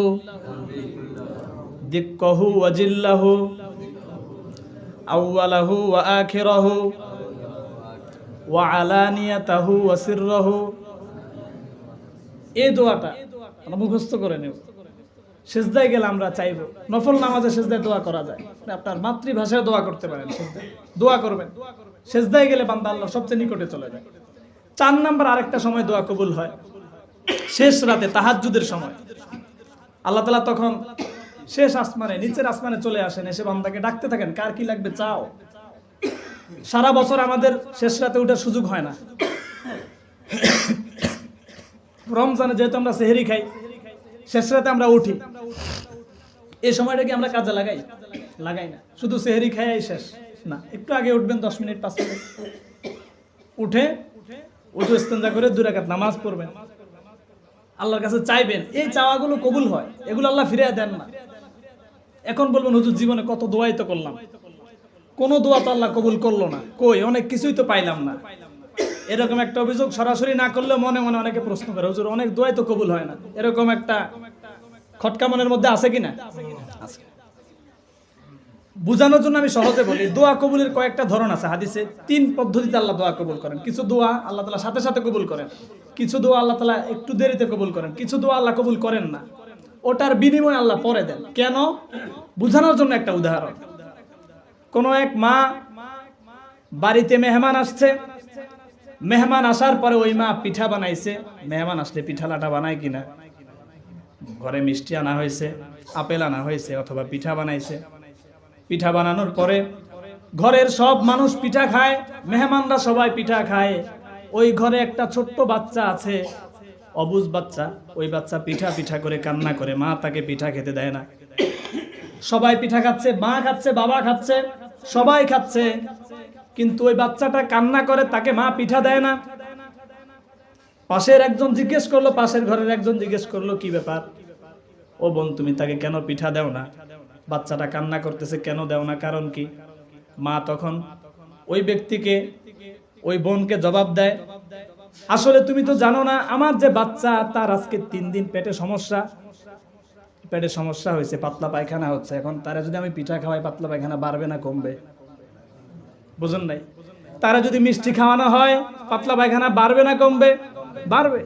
দিক্কাহু ওয়া জিল্লাহু আউওয়ালাহু ওয়া আখিরাহু ওয়া আলানিয়াতাহু ওয়া সিররাহু। এই দোয়াটা আমরা মুখস্থ করে নেব। সিজদায় গেলে আমরা চাইবো, নফল নামাজে সিজদায় দোয়া করা যায়, আপনার মাতৃভাষায় দোয়া করতে পারেন, সিজদায় দোয়া করবেন। সিজদায় গেলে বান্দা আল্লাহর সবচেয়ে নিকটে চলে যায়। 4 নাম্বার আরেকটা সময় দোয়া কবুল হয়, শেষ রাতে তাহাজ্জুদের সময়। আল্লাহ তাআলা তখন শেষ আসমানে, নিচের আসমানে চলে আসেন, এসে বান্দাকে ডাকতে থাকেন, কার কি লাগবে চাও। সারা বছর আমাদের শেষ রাতে ওঠার সুযোগ হয় না। রমজানে যেহেতু আমরা সেহরি খাই, শেষ রাতে আমরা উঠি, এই সময়টা কি আমরা কাজে লাগাই না। শুধু সেহরি খাই শেষ না, একটু আগে উঠবেন, 10 মিনিট 5 মিনিট উঠে উজু ইস্তেঞ্জা করে 2 রাকাত নামাজ পড়বেন, আল্লাহর কাছে চাইবেন। এই চাওয়াগুলো কবুল হয়, এগুলো আল্লাহ ফিরিয়ে দেন না। এখন বলবেন হুজুর জীবনে কত দোয়াই তো করলাম, কোন দোয়া তো আল্লাহ কবুল করলো না, কই অনেক কিছুই তো পাইলাম না। এরকম একটা অভিযোগ সরাসরি না করলে মনে মনে অনেকে প্রশ্ন করে, হুজুর অনেক দোয়াই তো কবুল হয় না, এরকম একটা খটকা মনের মধ্যে আছে কিনা? আছে। বুঝানোর জন্য আমি সহজে বলি, দোয়া কবুলের কয়েকটা ধরন আছে। হাদিসে 3 পদ্ধতিতে আল্লাহ দোয়া কবুল করেন। কিছু দোয়া আল্লাহ তাআলা সাথে সাথে কবুল করেন, কিছু দোয়া আল্লাহ তাআলা একটু দেরিতে কবুল করেন, কিছু দোয়া আল্লাহ কবুল করেন না, ওটার বিনিময়ে আল্লাহ পরে দেন। কেন? বুঝানোর জন্য একটা উদাহরণ। কোন এক মা বাড়িতে মেহমান আসছে, মেহমান আসার পরে ওই মা পিঠা বানাইছে। মেহমান আসলে পিঠা লাটা বানায় কিনা? ঘরে মিষ্টি আনা হয়েছে, আপেল আনা হয়েছে, অথবা পিঠা বানাইছে। পিঠা বানানোর পরে ঘরের সব মানুষ পিঠা খায়, মেহমানরা সবাই পিঠা খায়। ওই ঘরে একটা ছোট্ট বাচ্চা আছে, অবুঝ বাচ্চা। ওই বাচ্চা পিঠা পিঠা করে কান্না করে, মা তাকে পিঠা খেতে দেয় না। সবাই পিঠা খাচ্ছে, মা খাচ্ছে, বাবা খাচ্ছে, সবাই খাচ্ছে, কিন্তু ওই বাচ্চাটা কান্না করে, তাকে মা পিঠা দেয় না। পাশের একজন জিজ্ঞেস করলো, পাশের ঘরের একজন জিজ্ঞেস করলো, কি ব্যাপার ও বোন, তুমি তাকে কেন পিঠা দাও না? বাচ্চাটা কান্না করতেছে, কেন দাও না, কারণ কি? মা তখন ওই ব্যক্তিকে, ওই বোনকে জবাব দেয়, আসলে তুমি তো জানো না, আমার যে বাচ্চা তার আজকে 3 দিন পেটে সমস্যা হয়েছে, পাতলা পায়খানা হচ্ছে। এখন তারা যদি আমি পিঠা খাওয়াই, পাতলা পায়খানা বাড়বে না কমবে? বুঝুন নাই? তারা যদি মিষ্টি খাওয়ানো হয়, পাতলা পায়খানা বাড়বে না কমবে? বাড়বে।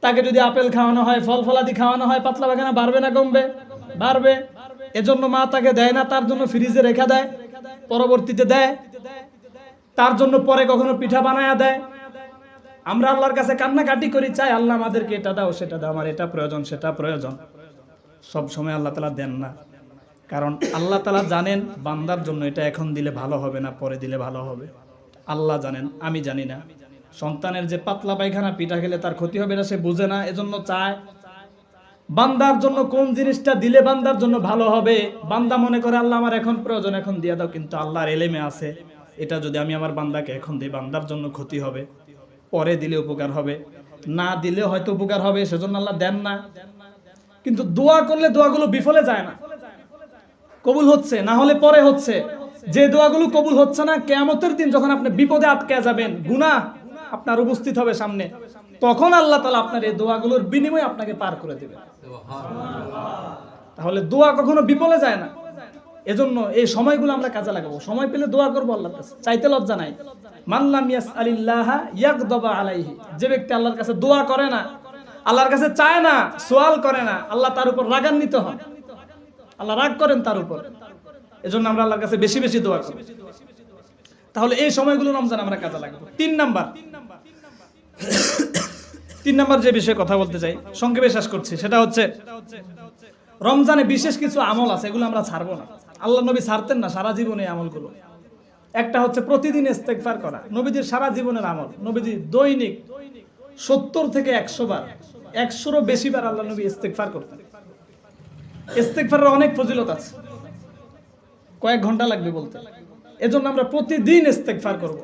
তাকে যদি আপেল খাওয়ানো হয়, ফল ফলাদি খাওয়ানো হয়, পাতলা পায়খানা বাড়বে না কমবে? বাড়বে। এজন্য মা তাকে দেয় না, তার জন্য ফ্রিজে রেখে দেয়, পরবর্তীতে দেয়, তার জন্য পরে কখনো পিঠা বানায়া দেয়। আমরা আল্লাহর কাছে কান্নাকাটি করি, চাই আল্লাহ আমাদেরকে এটা দাও, সেটা দাও, আমার এটা প্রয়োজন, সেটা প্রয়োজন। সব সময় আল্লাহ তাআলা দেন না, কারণ আল্লাহ তাআলা জানেন বান্দার জন্য এটা এখন দিলে ভালো হবে না, পরে দিলে ভালো হবে। আল্লাহ জানেন, আমি জানি না। সন্তানের যে পাতলা পায়খানা, পিঠা খেলে তার ক্ষতি হবে এটা সে বুঝে না, এজন্য চায় বান্দার জন্য কোন জিনিসটা দিলে বান্দার জন্য ভালো হবে। বান্দা মনে করে আল্লাহ আমার এখন প্রয়োজন, এখন দিয়ে দাও, কিন্তু আল্লাহর এলেমে আছে এটা যদি আমি আমার বান্দাকে এখন দিই, বান্দার জন্য ক্ষতি হবে, পরে দিলে উপকার হবে, না দিলে হয়তো উপকার হবে, সেজন্য আল্লাহ দেন না। কিন্তু দোয়া করলে দোয়াগুলো বিফলে যায় না, কবুল হচ্ছে, না হলে পরে হচ্ছে। যে দোয়াগুলো কবুল হচ্ছে না, কিয়ামতের দিন যখন আপনি বিপদে আটকে যাবেন, গুনাহ আপনার উপস্থিত হবে সামনে, তখন আল্লাহ তাআলা আপনার এই দোয়াগুলোর বিনিময়ে আপনাকে পার করে দিবেন। তাহলে দোয়া কখনো বিফলে যায় না। এজন্য এই সময়গুলো আমরা কাজে লাগাবো, সময় পেলে দোয়া করবো আল্লাহর কাছে, চাইতে লজ্জা নাই। মান লাম ইয়াসআলিল্লাহ ইয়াগদাবা আলাইহি, যে ব্যক্তি আল্লাহর কাছে দোয়া করে না, আল্লাহর কাছে চায় না, সওয়াল করে না, আল্লাহ তার উপর রাগান্বিত হন, আল্লাহ রাগ করেন তার উপর। এজন্য আমরা আল্লাহর কাছে বেশি বেশি দোয়া করি। তাহলে এই সময়গুলো রমজান আমরা কাজে লাগাবো। 3 নাম্বার যে বিষয়ে কথা বলতে চাই, সংক্ষেপে শেষ করছি, সেটা হচ্ছে রমজানে বিশেষ কিছু আমল আছে, এগুলো আমরা ছাড়বো না। আল্লাহ নবী ছাড়তেন না সারা জীবনে এই আমলগুলো। একটা হচ্ছে প্রতিদিন ইস্তেগফার করা, নবীজির সারা জীবনের আমল। নবীজি দৈনিক 70 থেকে 100 বার, 100-এরও বেশি বার আল্লাহ নবী ইস্তেগফার করতেন। ইস্তেগফারের অনেক ফজিলত আছে, কয়েক ঘন্টা লাগবে বলতে। এজন্য আমরা প্রতিদিন ইস্তেগফার করব।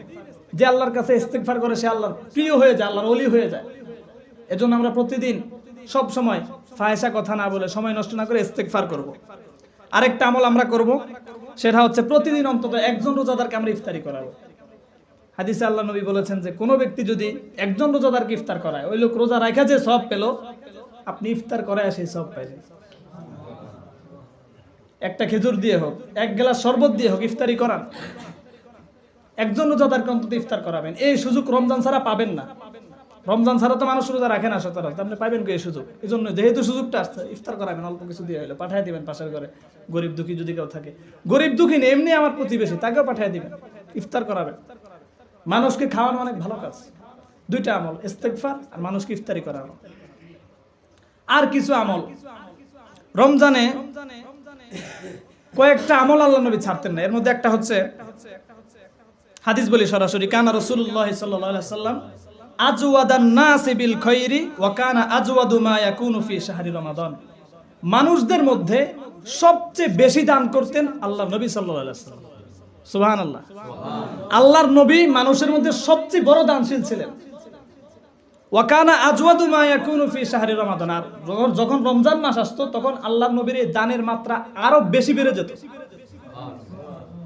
যে আল্লাহর কাছে ইস্তেগফার করে সে আল্লাহর প্রিয় হয়ে যায়, আল্লাহর ওলি হয়ে যায়। এজন্য আমরা প্রতিদিন সব সময় ফাহিশা কথা না বলে, সময় নষ্ট না করে ইস্তেগফার করব। আরেকটা আমল আমরা করব, সেটা হচ্ছে প্রতিদিন অন্তত একজন রোজাদারকে আমরা ইফতারি করাবো। হাদিসে আল্লাহ নবী বলেছেন যে কোনো ব্যক্তি যদি একজন রোজাদারকে ইফতার করায়, ওই লোক রোজা রাখা যে সব পেল, আপনি ইফতার করায় সেই সব পাইলেন। একটা খেজুর দিয়ে হোক, এক গ্লাস শরবত দিয়ে হোক, ইফতারি করান। একজন রোজাদারকে অন্তত ইফতার করাবেন। এই সুযোগ রমজান ছাড়া পাবেন না। রমজান ছাড়া তো মানুষ রোজা রাখে না সচরাচর, আপনি পাবেন কি এই সুযোগ? এই জন্য যেহেতু সুযোগটা আসছে, ইফতার করাবেন, অল্প কিছু দিয়ে হলো পাঠিয়ে দিবেন পাশের ঘরে। গরিব দুঃখী যদি কেউ থাকে, গরিব দুঃখী নেই, এমনি আমার প্রতিবেশী, তাকেও পাঠিয়ে দিবেন, ইফতার করাবেন। মানুষকে খাওয়ানো অনেক ভালো কাজ। দুইটা আমল, ইস্তেগফার আর মানুষকে ইফতারি করানো। আর কিছু আমল রমজানে কয়েকটা আমল আল্লাহ নবী ছাড়তেন না। এর মধ্যে একটা হচ্ছে, হাদিস বলি সরাসরি, কানা রাসূলুল্লাহ সাল্লাল্লাহু আলাইহি ওয়াসাল্লাম আজওয়াদান নাসি বিল খায়রি ওয়া কানা আজওয়াদু মা ইয়াকুনু ফি শাহরি রমাদান। মানুষদের মধ্যে সবচেয়ে বেশি দান করতেন আল্লাহর নবী সাল্লাল্লাহু আলাইহি ওয়াসাল্লাম। সুবহানাল্লাহ। আল্লাহর নবী মানুষের মধ্যে সবচেয়ে বড় দানশীল ছিলেন। ওয়া কানা আজওয়াদু মা ইয়াকুনু ফি শাহরি রমাদান। আর যখন রমজান মাস আসতো, তখন আল্লাহর নবীর এই দানের মাত্রা আরো বেশি বেড়ে যেত।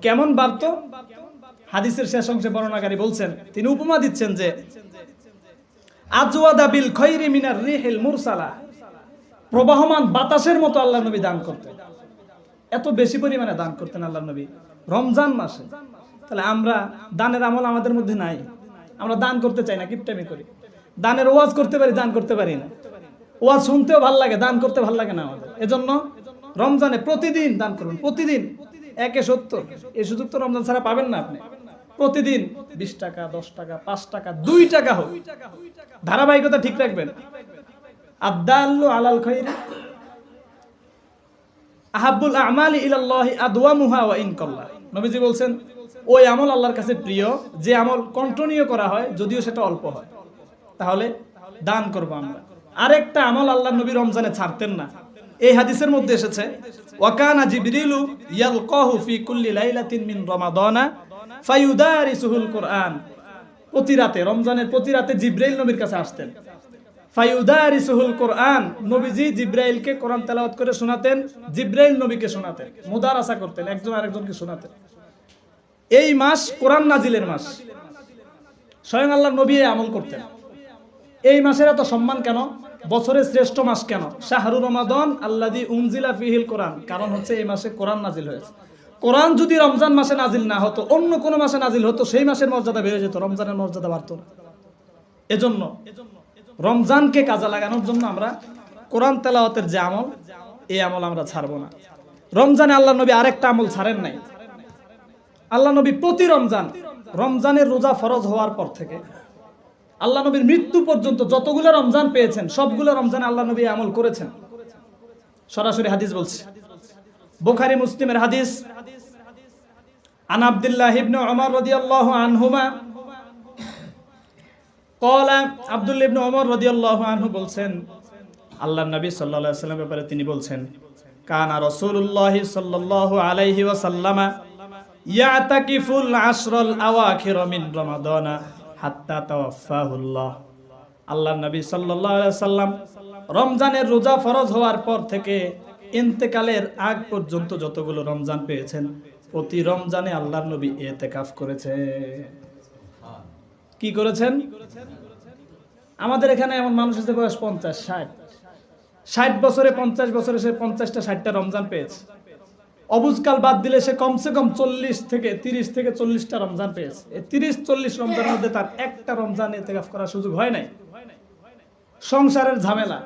কেমন বাড়তো? হাদিসের শেষ অংশে বর্ণনাকারী বলছেন, তিনি উপমা দিচ্ছেন যে আজওয়াদা বিল খায়রি মিনার রিহিল মুরসালা, প্রবাহমান বাতাসের মতো আল্লাহ নবী দান করতেন। এত বেশি পরিমাণে দান করতেন আল্লাহ নবী রমজান মাসে। তাহলে আমরা দানের আমল আমাদের মধ্যে নাই, আমরা দান করতে চাই না, কিপটামি করি। দানের ওয়াজ করতে পারি, দান করতে পারি না। ওয়াজ শুনতেও ভাল লাগে, দান করতে ভাল লাগে না আমাদের। এজন্য রমজানে প্রতিদিন দান করুন, প্রতিদিন 1/70। এই সুযোগ তো রমজান ছাড়া পাবেন না আপনি। প্রতিদিন 20 টাকা, 10 টাকা, 5 টাকা, 2 টাকা হোক, ধারাবাহিকতা ঠিক রাখবেন। আদাল্লু আলাল খায়রি আহাব্বুল আমালি ইলাল্লাহি আদওয়ামুহা ওয়া ইন কাল্লা। নবীজি বলছেন, ওই আমল আল্লাহর কাছে প্রিয় যে আমল কন্টিনিউ করা হয়, যদিও সেটা অল্প হয়। তাহলে দান করব আমরা। আরেকটা আমল আল্লাহর নবী রমজানে ছাড়তেন না। এই হাদিসের মধ্যে এসেছে, ওয়া কানা জিবরিলু ইয়ালকাহু ফি কুল্লি লাইলাতিন মিন রমাদানা ফায়ুদারিসুহুল কুরআন। প্রতি রাতে, রমজানের প্রতি রাতে জিবরাইল নবীর কাছে আসতেন। ফায়ুদারিসুহুল কুরআন, নবীজি জিবরাইলকে কোরআন তেলাওয়াত করে শোনাতেন, জিবরাইল নবীকে শোনাতেন, মুদারাসা করতেন, একজন আরেকজনকে শোনাতেন। এই মাস কোরআন নাজিলের মাস, স্বয়ং আল্লাহর নবী এই আমল করতেন। এই মাসের এত সম্মান কেন? বছরের শ্রেষ্ঠ মাস কেন? শাহরু রমাদান আল্লাযী উনজিলা ফীহিল কোরআন। কারণ হচ্ছে এই মাসে কোরআন নাজিল হয়েছে। কোরআন যদি রমজান মাসে নাজিল না হতো, অন্য কোন মাসে নাজিল হতো, সেই মাসের মর্যাদা বেড়ে যেত, রমজানের মর্যাদা বাড়তো না। এজন্য রমজানকে কাজে লাগানোর জন্য আমরা কোরআন তেলাওয়াতের যে আমল, এই আমল আমরা ছাড়বো না। রমজানে আল্লাহ নবী আরেকটা আমল ছাড়েন নাই। আল্লাহ নবী প্রতি রমজানের রোজা ফরজ হওয়ার পর থেকে আল্লাহ নবীর মৃত্যু পর্যন্ত যতগুলো রমজান পেয়েছেন, সবগুলো রমজানে আল্লাহ নবী আমল করেছেন। সরাসরি হাদিস বলছে, বুখারী মুসলিমের হাদিস, আন আব্দুল্লাহ ইবনে উমর রাদিয়াল্লাহু আনহুমা ক্বালা, আব্দুল্লাহ ইবনে উমর রাদিয়াল্লাহু আনহু বলছেন, আল্লাহর নবী সাল্লাল্লাহু আলাইহি ওয়াসাল্লামের ব্যাপারে তিনি বলছেন, কানা রাসূলুল্লাহ সাল্লাল্লাহু আলাইহি ওয়াসাল্লাম ইয়াতাকিফুল আশরাল আওয়াখির মিন রমাদানা হাত্তা তাওয়াফাহুল্লাহ। আল্লাহর নবী সাল্লাল্লাহু আলাইহি ওয়াসাল্লাম রমজানের রোজা ফরজ হওয়ার পর থেকে ইন্তেকালের আগ পর্যন্ত যতগুলো রমজান পেয়েছেন, প্রতি রমজানে আল্লাহর নবী ইতিকাফ করেছে। কি করেছেন? আমাদের এখানে এমন মানুষ আছে বয়স 50, 60 বছরে, 50 বছরে সে 50টা 60টা রমজান পেয়েছে। অবুজকাল বাদ দিলে সে কমসে কম 30 থেকে 40টা রমজান পেয়েছে। এই 30-40 রমজানের মধ্যে তার একটা রমজান ইতিকাফ করার সুযোগ হয় নাই। সংসারের ঝামেলা,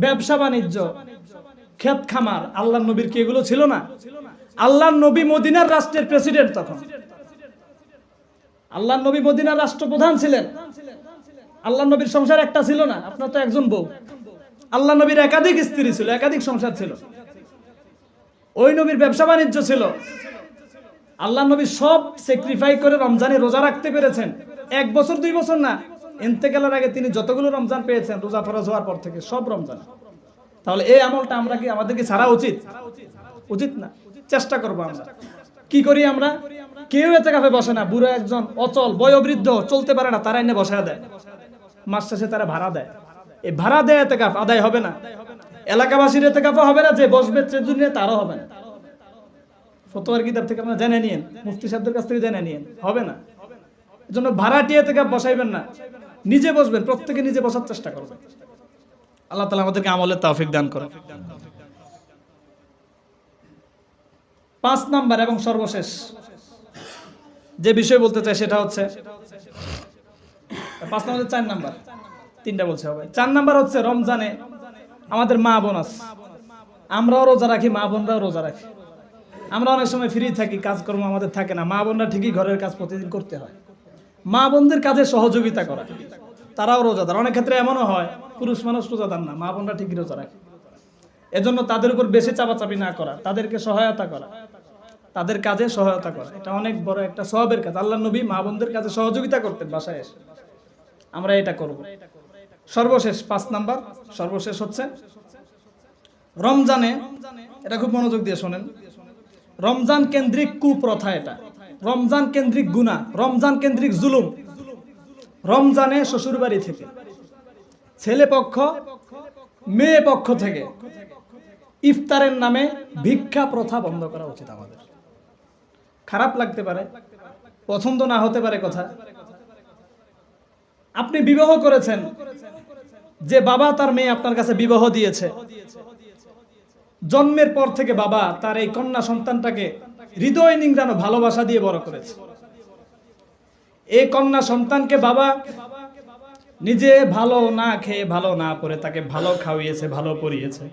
ব্যবসা বাণিজ্য, ক্ষেত খামার, আল্লাহর নবীর কি এগুলো ছিল না? আল্লাহর নবী মদিনার রাষ্ট্রের প্রেসিডেন্ট তখন। আল্লাহর নবী মদিনার রাষ্ট্রপ্রধান ছিলেন। আল্লাহর নবীর সংসার একটা ছিল না, আপনার তো একজন বউ। আল্লাহর নবীর একাধিক স্ত্রী ছিল, একাধিক সংসার ছিল। ওই নবীর ব্যবসা বাণিজ্য ছিল। আল্লাহর নবী সব স্যাক্রিফাইস করে রমজানে রোজা রাখতে পেরেছেন। 1 বছর 2 বছর না, ইন্তেকালের আগে তিনি যতগুলো রমজান পেয়েছেন রোজা ফরজ হওয়ার পর থেকে, সব রমজান। তাহলে এই আমলটা আমরা কি, আমাদের কি ছাড়া উচিত? উচিত না। চেষ্টা করবো আমরা। কি করি আমরা? কেউ ইতিকাফে বসে না। বুড়ো একজন অচল বয়োবৃদ্ধ চলতে পারে না, তারা এনে বসায় দেয়। মাস শেষে তারা ভাড়া দেয়। এই ভাড়া দেয় ইতিকাফ আদায় হবে না। এলাকাবাসীর এতেকাফও হবে না, যে বসবে ট্রেজুরি নিয়ে তারও হবে না। ফতোয়ার কিতাব থেকে আপনারা জেনে নিয়েন, মুফতি সাহেবদের কাছ থেকে জেনে নিয়েন, হবে না। এজন্য ভাড়াটিয়া এতেকাফ বসাইবেন না, নিজে বসবেন, প্রত্যেকে নিজে বসার চেষ্টা করবেন। আল্লাহ তাআলা আমাদেরকে আমলের তৌফিক দান করেন। 5 নাম্বার এবং সর্বশেষ যে বিষয় বলতে চাই সেটা হচ্ছে 5 নাম্বার 4 নাম্বার, 3টা বলছে হবে। 4 নাম্বার হচ্ছে রমজানে আমাদের মা বোন আছে, আমরাও রোজা রাখি, মা বোনরাও রোজা রাখি। আমরা অনেক সময় ফ্রি থাকি, কাজকর্ম আমাদের থাকে না, মা বোনরা ঠিকই ঘরের কাজ প্রতিদিন করতে হয়। মা বোনদের কাজে সহযোগিতা করা, তারাও রোজাদার। অনেক ক্ষেত্রে এমনও হয় পুরুষ মানুষ রোজাদার না, মা বোনরা ঠিকই রোজা রাখে। এজন্য তাদের উপর বেশি চাপাচাপি না করা, তাদেরকে সহায়তা করা, তাদের কাজে সহায়তা করা, এটা অনেক বড় একটা সওয়াবের কাজ। আল্লাহর নবী মা বোনদের কাজে সহযোগিতা করতেন বাসায় এসে, আমরা এটা করব। সর্বশেষ 5 নাম্বার, সর্বশেষ হচ্ছে রমজানে, এটা খুব মনোযোগ দিয়ে শোনেন, রমজান কেন্দ্রিক কুপ্রথা, এটা রমজান কেন্দ্রিক গুনাহ, রমজান কেন্দ্রিক জুলুম। রমজানে শ্বশুর বাড়ি থেকে, ছেলে পক্ষ মেয়ে পক্ষ থেকে ইফতারের নামে ভিক্ষা প্রথা বন্ধ করা উচিত আমাদের। খারাপ লাগতে পারে, পছন্দ না হতে পারে কথা। আপনি বিবাহ করেছেন, যে বাবা তার মেয়ে আপনার কাছে বিবাহ দিয়েছে, জন্মের পর থেকে বাবা তার এই কন্যা সন্তানটাকে হৃদয় নিংড়ানো ভালোবাসা দিয়ে বড় করেছে। এই কন্যা সন্তানকে বাবা নিজে ভালো না খেয়ে, ভালো না পড়ে তাকে ভালো খাওয়িয়েছে, ভালো পড়িয়েছে,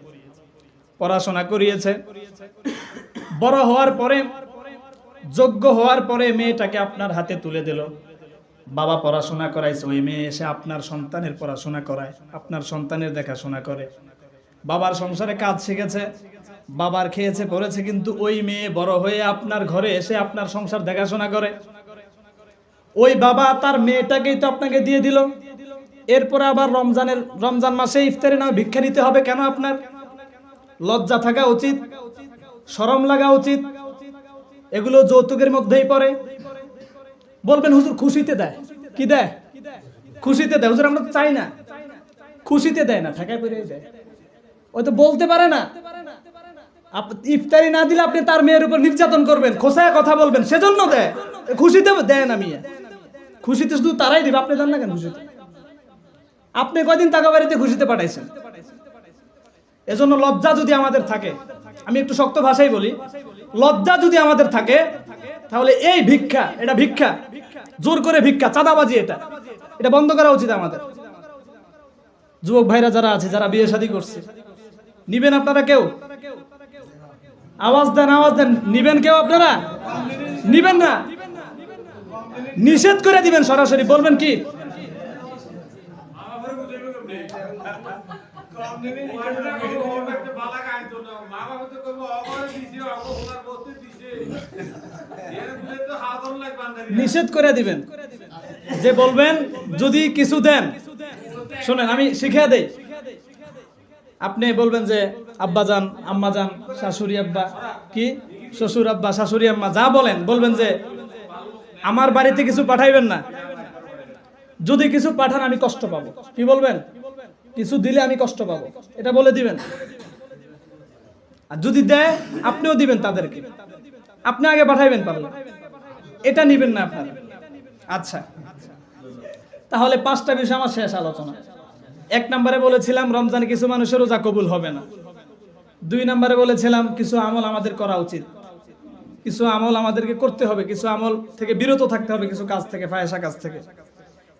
পড়াশোনা করিয়েছে। বড় হওয়ার পরে, যোগ্য হওয়ার পরে মেয়েটাকে আপনার হাতে তুলে দিল। বাবা পড়াশোনা করাইছে, ওই মেয়ে এসে আপনার সন্তানের পড়াশোনা করায়, আপনার সন্তানের দেখাশোনা করে। বাবার সংসারে কাজ শিখেছে, বাবার খেয়েছে পড়েছে, কিন্তু ওই মেয়ে বড় হয়ে আপনার ঘরে এসে আপনার সংসার দেখাশোনা করে। ওই বাবা তার মেয়েটাকেই তো আপনাকে দিয়ে দিল। এরপরে আবার রমজান মাসে ইফতারে না ভিক্ষা নিতে হবে কেন? আপনার লজ্জা থাকা উচিত, শরম লাগা উচিত। এগুলো যৌতুকের মধ্যেই পড়ে। বলবেন হুজুর খুশিতে দেয়, কি দেয়? খুশিতে দেয়। হুজুর আমরা তো চাই না, খুশিতে দেয় না, ঠেকায় পড়ে দেয়। ওই তো বলতে পারে না, ইফতারি না দিলে আপনি তার মেয়ের উপর নির্যাতন করবেন, খোসায় কথা বলবেন, সেজন্য দেয়। খুশিতে দেয় না মিয়া, খুশিতে শুধু তারাই দিবে, আপনি দেন না কেন খুশিতে? আপনি কয়দিন টাকা বাড়িতে খুশিতে পাঠাইছেন? এজন্য লজ্জা যদি আমাদের থাকে, আমি একটু শক্ত ভাষায় বলি, লজ্জা যদি আমাদের থাকে তাহলে এই ভিক্ষা, এটা ভিক্ষা, জোর করে ভিক্ষা, চাঁদাবাজি, এটা বন্ধ করা উচিত আমাদের। যুবক ভাইরা যারা আছে, যারা বিয়ে শাদী করছে, নিবেন আপনারা? কেউ আওয়াজ দেন, আওয়াজ দেন। নিবেন কেউ আপনারা? নিবেন না, নিষেধ করে দিবেন সরাসরি। বলবেন কি? নিষেধ করে দিবেন, যে বলবেন যদি কিছু দেন। শোনেন, আমি শিখিয়ে দেই। আপনি বলবেন যে আব্বাজান, আম্মাজান, শাশুড়ি আব্বা, কি শ্বশুর আব্বা, শাশুড়ি আম্মা, যা বলেন, বলবেন যে আমার বাড়িতে কিছু পাঠাইবেন না। যদি কিছু পাঠান আমি কষ্ট পাবো। কি বলবেন? কিছু দিলে আমি কষ্ট পাবো, এটা বলে দিবেন। আর যদি দেয় আপনিও দিবেন তাদেরকে, আপনি আগে পাঠাইবেন পারলে, এটা নিবেন না আপনারা। আচ্ছা, তাহলে 5টা বিষয় আমার শেষ আলোচনা। 1 নম্বরে বলেছিলাম রমজানে কিছু মানুষের রোজা কবুল হবে না। 2 নম্বরে বলেছিলাম কিছু আমল আমাদের করা উচিত, কিছু আমল আমাদেরকে করতে হবে, কিছু আমল থেকে বিরত থাকতে হবে, কিছু কাজ থেকে, ফায়সা কাজ থেকে।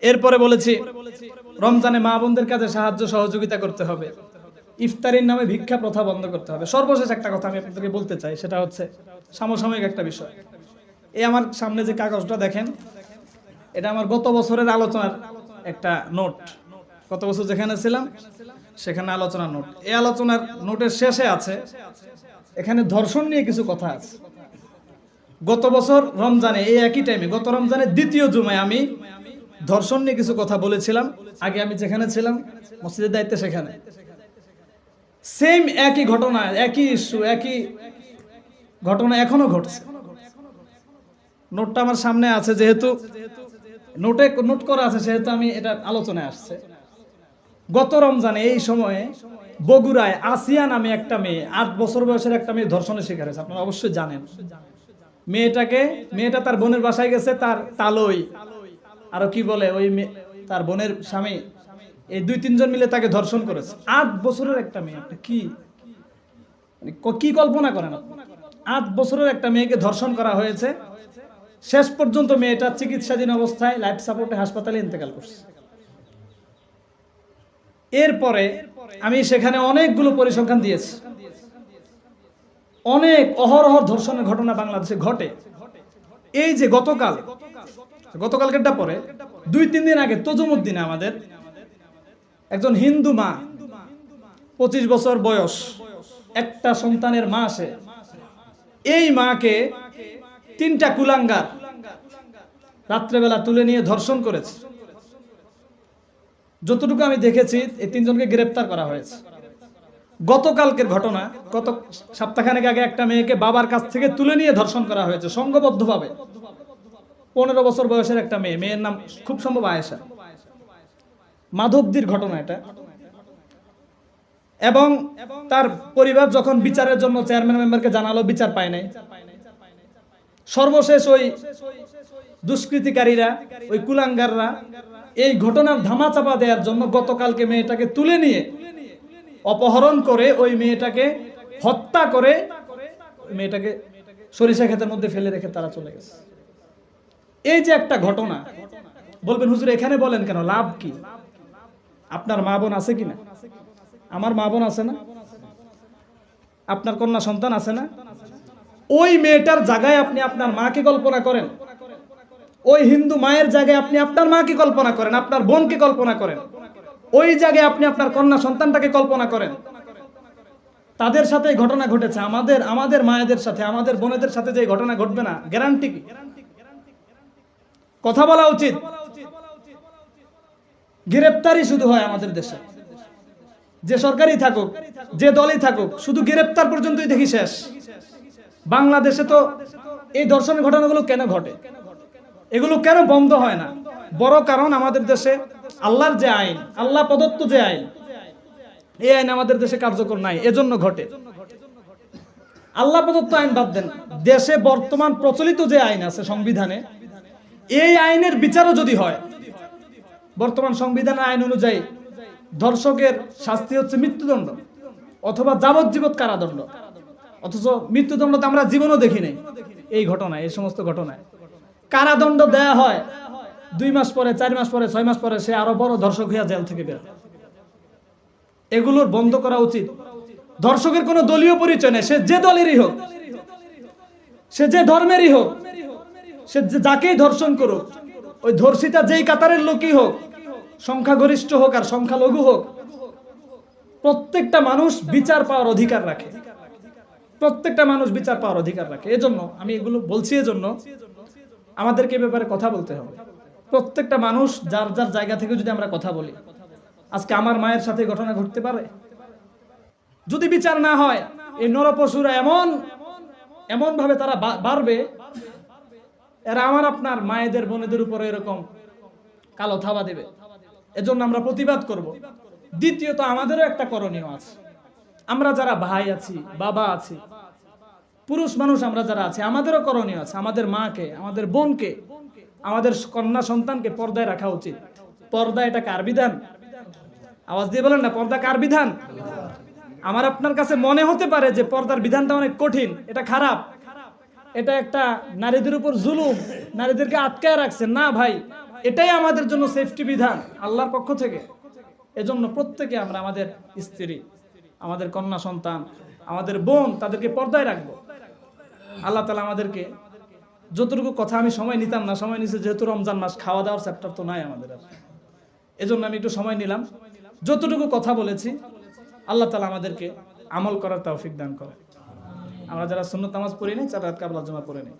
এরপরে বলেছি রমজানে মা বোনদের কাজে সাহায্য সহযোগিতা করতে হবে, ইফতারির নামে ভিক্ষা প্রথা বন্ধ করতে হবে। সর্বশেষ একটা কথা আমি আপনাদেরকে বলতে চাই, সেটা হচ্ছে সমসাময়িক একটা বিষয়। এই আমার সামনে যে কাগজটা দেখেন, এটা আমার গত বছরের আলোচনার একটা নোট। গত বছর যেখানে ছিলাম সেখানে আলোচনার নোট। এই আলোচনার নোটের শেষে আছে, এখানে ধর্ষণ নিয়ে কিছু কথা আছে। গত বছর রমজানে এই একই টাইমে, গত রমজানের 2য় জুমায় আমি ধর্ষণ নিয়ে কিছু কথা বলেছিলাম। আগে আমি যেখানে ছিলাম মসজিদের দায়িত্বে, সেখানে সেম একই ঘটনা, একই ইস্যু, একই ঘটনা এখনো ঘটছে। নোটটা আমার সামনে আছে, যেহেতু নোট করা আছে সেহেতু আমি এটা আলোচনায় আসছে। গত রমজানে এই সময়ে বগুড়ায় আসিয়া নামে একটা মেয়ে 8 বছর বয়সের একটা মেয়ে ধর্ষণের শিকার হয়েছে। আপনারা অবশ্যই জানেন। মেয়েটা তার বোনের বাসায় গেছে, তার তালই আরো কি বলে ওই তার বোনের স্বামী, এই 2-3 জন মিলে তাকে ধর্ষণ করেছে। 8 বছরের একটা মেয়ে, আপনি কি কল্পনা করেন? 8 বছরের একটা মেয়েকে ধর্ষণ করা হয়েছে। শেষ পর্যন্ত মেয়েটা চিকিৎসাধীন অবস্থায় লাইফ সাপোর্টে হাসপাতালে ইন্তেকাল করছে। এরপরে আমি সেখানে অনেকগুলো পরিসংখ্যান দিয়েছি। অনেক অহরহ ধর্ষণের ঘটনা বাংলাদেশে ঘটে। এই যে গতকালকেরটা পরে 2-3 দিন আগে তজুমুদ্দিনে আমাদের একজন হিন্দু মা, 25 বছর বয়স, একটা সন্তানের মা সে। এই মাকে 3টা কুলাঙ্গার রাত্রেবেলা তুলে নিয়ে ধর্ষণ করেছে। যতটুকু আমি দেখেছি এই 3 জনকে গ্রেফতার করা হয়েছে। গতকালকের ঘটনা, গত সপ্তাহখানেক আগে একটা মেয়েকে বাবার কাছ থেকে তুলে নিয়ে ধর্ষণ করা হয়েছে সংঘবদ্ধভাবে। 15 বছর বয়সের একটা মেয়ে, মেয়ের নাম খুব সম্ভব আয়েশা। মাধবদীর ঘটনা এটা। এবং তার পরিবার যখন বিচারের জন্য চেয়ারম্যান মেম্বারকে জানালো, বিচার পায় নাই। সর্বশেষ ওই দুষ্কৃতিকারীরা, ওই কুলাঙ্গাররা এই ঘটনার ধামাচাপা দেওয়ার জন্য গতকালকে মেয়েটাকে তুলে নিয়ে অপহরণ করে ওই মেয়েটাকে হত্যা করে মেয়েটাকে সরিষা ক্ষেতের মধ্যে ফেলে রেখে তারা চলে গেছে। এই যে একটা ঘটনা, বলবেন হুজুর এখানে বলেন কেন, লাভ কি? আপনার মা বোন আছে কিনা? আমার মা বোন আছে না? আপনার কন্যা সন্তান আছে না? ওই মেয়েটার জায়গায় আপনি আপনার মাকে কল্পনা করেন। ওই হিন্দু মায়ের জায়গায় আপনি আপনার মাকে কল্পনা করেন, আপনার বোনকে কল্পনা করেন। ওই জায়গায় আপনি আপনার কন্যা সন্তানটাকে কল্পনা করেন। তাদের সাথে ঘটনা ঘটেছে, আমাদের মায়েদের সাথে, আমাদের বোনেদের সাথে যে ঘটনা ঘটবে না, গ্যারান্টি কি? কথা বলা উচিত। গ্রেপ্তারি শুধু হয় আমাদের দেশে, যে সরকারই থাকুক, যে দলই থাকুক, শুধু গ্রেপ্তার পর্যন্তই দেখি শেষ। বাংলাদেশে তো এই ধর্ষণের ঘটনাগুলো কেন ঘটে, এগুলো কেন বন্ধ হয় না? বড় কারণ আমাদের দেশে আল্লাহর যে আইন, আল্লাহ প্রদত্ত যে আইন, এই আইন আমাদের দেশে কার্যকর নাই, এজন্য ঘটে। আল্লাহ প্রদত্ত আইন বাদ দেন, দেশে বর্তমান প্রচলিত যে আইন আছে সংবিধানে, এই আইনের বিচারও যদি হয়, বর্তমান সংবিধানের আইন অনুযায়ী ধর্ষকের শাস্তি হচ্ছে মৃত্যুদণ্ড অথবা যাবজ্জীবন কারাদণ্ড। অথচ মৃত্যুদণ্ড তো আমরা জীবনও দেখি নাই। এই ঘটনায়, এই সমস্ত ঘটনায় কারাদণ্ড দেয়া হয় 2 মাস পরে, 4 মাস পরে, 6 মাস পরে সে আরো বড় ধর্ষক হইয়া জেল থেকে বের। এগুলোর বন্ধ করা উচিত। ধর্ষকের কোনো দলীয় পরিচয় নেই, সে যে দলেরই হোক, সে যে ধর্মেরই হোক, সে যাকেই ধর্ষণ করুক, ওই ধর্ষিতা যেই কাতারের লোকই হোক, সংখ্যাগরিষ্ঠ হোক আর সংখ্যালঘু হোক, প্রত্যেকটা মানুষ বিচার পাওয়ার অধিকার রাখে। প্রত্যেকটা মানুষ বিচার পাওয়ার অধিকার রাখে। এজন্য আমি এগুলো বলছি, এজন্য আমাদেরকে এ ব্যাপারে কথা বলতে হবে। প্রত্যেকটা মানুষ যার যার জায়গা থেকে যদি আমরা কথা বলি, আজকে আমার মায়ের সাথে ঘটনা ঘটতে পারে। যদি বিচার না হয়, এই নরপশুরা এমন ভাবে তারা বাড়বে, এরা আমার আপনার মায়েদের বোনেদের উপরে এরকম কালো থাবা দেবে। এজন্য আমরা প্রতিবাদ করব। দ্বিতীয়ত আমাদেরও একটা করণীয় আছে। আমরা যারা ভাই আছি, বাবা আছি, পুরুষ মানুষ আমরা যারা আছি, আমাদেরও করণীয় আছে। আমাদের মাকে, আমাদের বোনকে, আমাদের কন্যা সন্তানকে পর্দায় রাখা উচিত। পর্দা এটা কার বিধান? আওয়াজ দিয়ে বলেন না, পর্দা কার বিধান? আমার আপনার কাছে মনে হতে পারে যে পর্দার বিধানটা অনেক কঠিন, এটা খারাপ, এটা একটা নারীদের উপর জুলুম, নারীদেরকে আটকায় রাখছে। না ভাই, এটাই আমাদের জন্য সেফটি বিধান আল্লাহর পক্ষ থেকে। এজন্য প্রত্যেকে আমরা আমাদের স্ত্রী, আমাদের কন্যা সন্তান, আমাদের বোন, তাদেরকে পর্দায় রাখবো। আল্লাহ তাআলা আমাদেরকে, যতটুকু কথা আমি সময় নিতাম না, সময় নিছে যেহেতু রমজান মাস, খাওয়া দাওয়ার চ্যাপ্টার তো নাই আমাদের আর, এজন্য আমি একটু সময় নিলাম। যতটুকু কথা বলেছি আল্লাহ তাআলা আমাদেরকে আমল করার তৌফিক দান করে। আমরা যারা সুন্নত নামাজ পড়ি নাই, 4 রাকাত কাবলা জমা পড়ে নেই।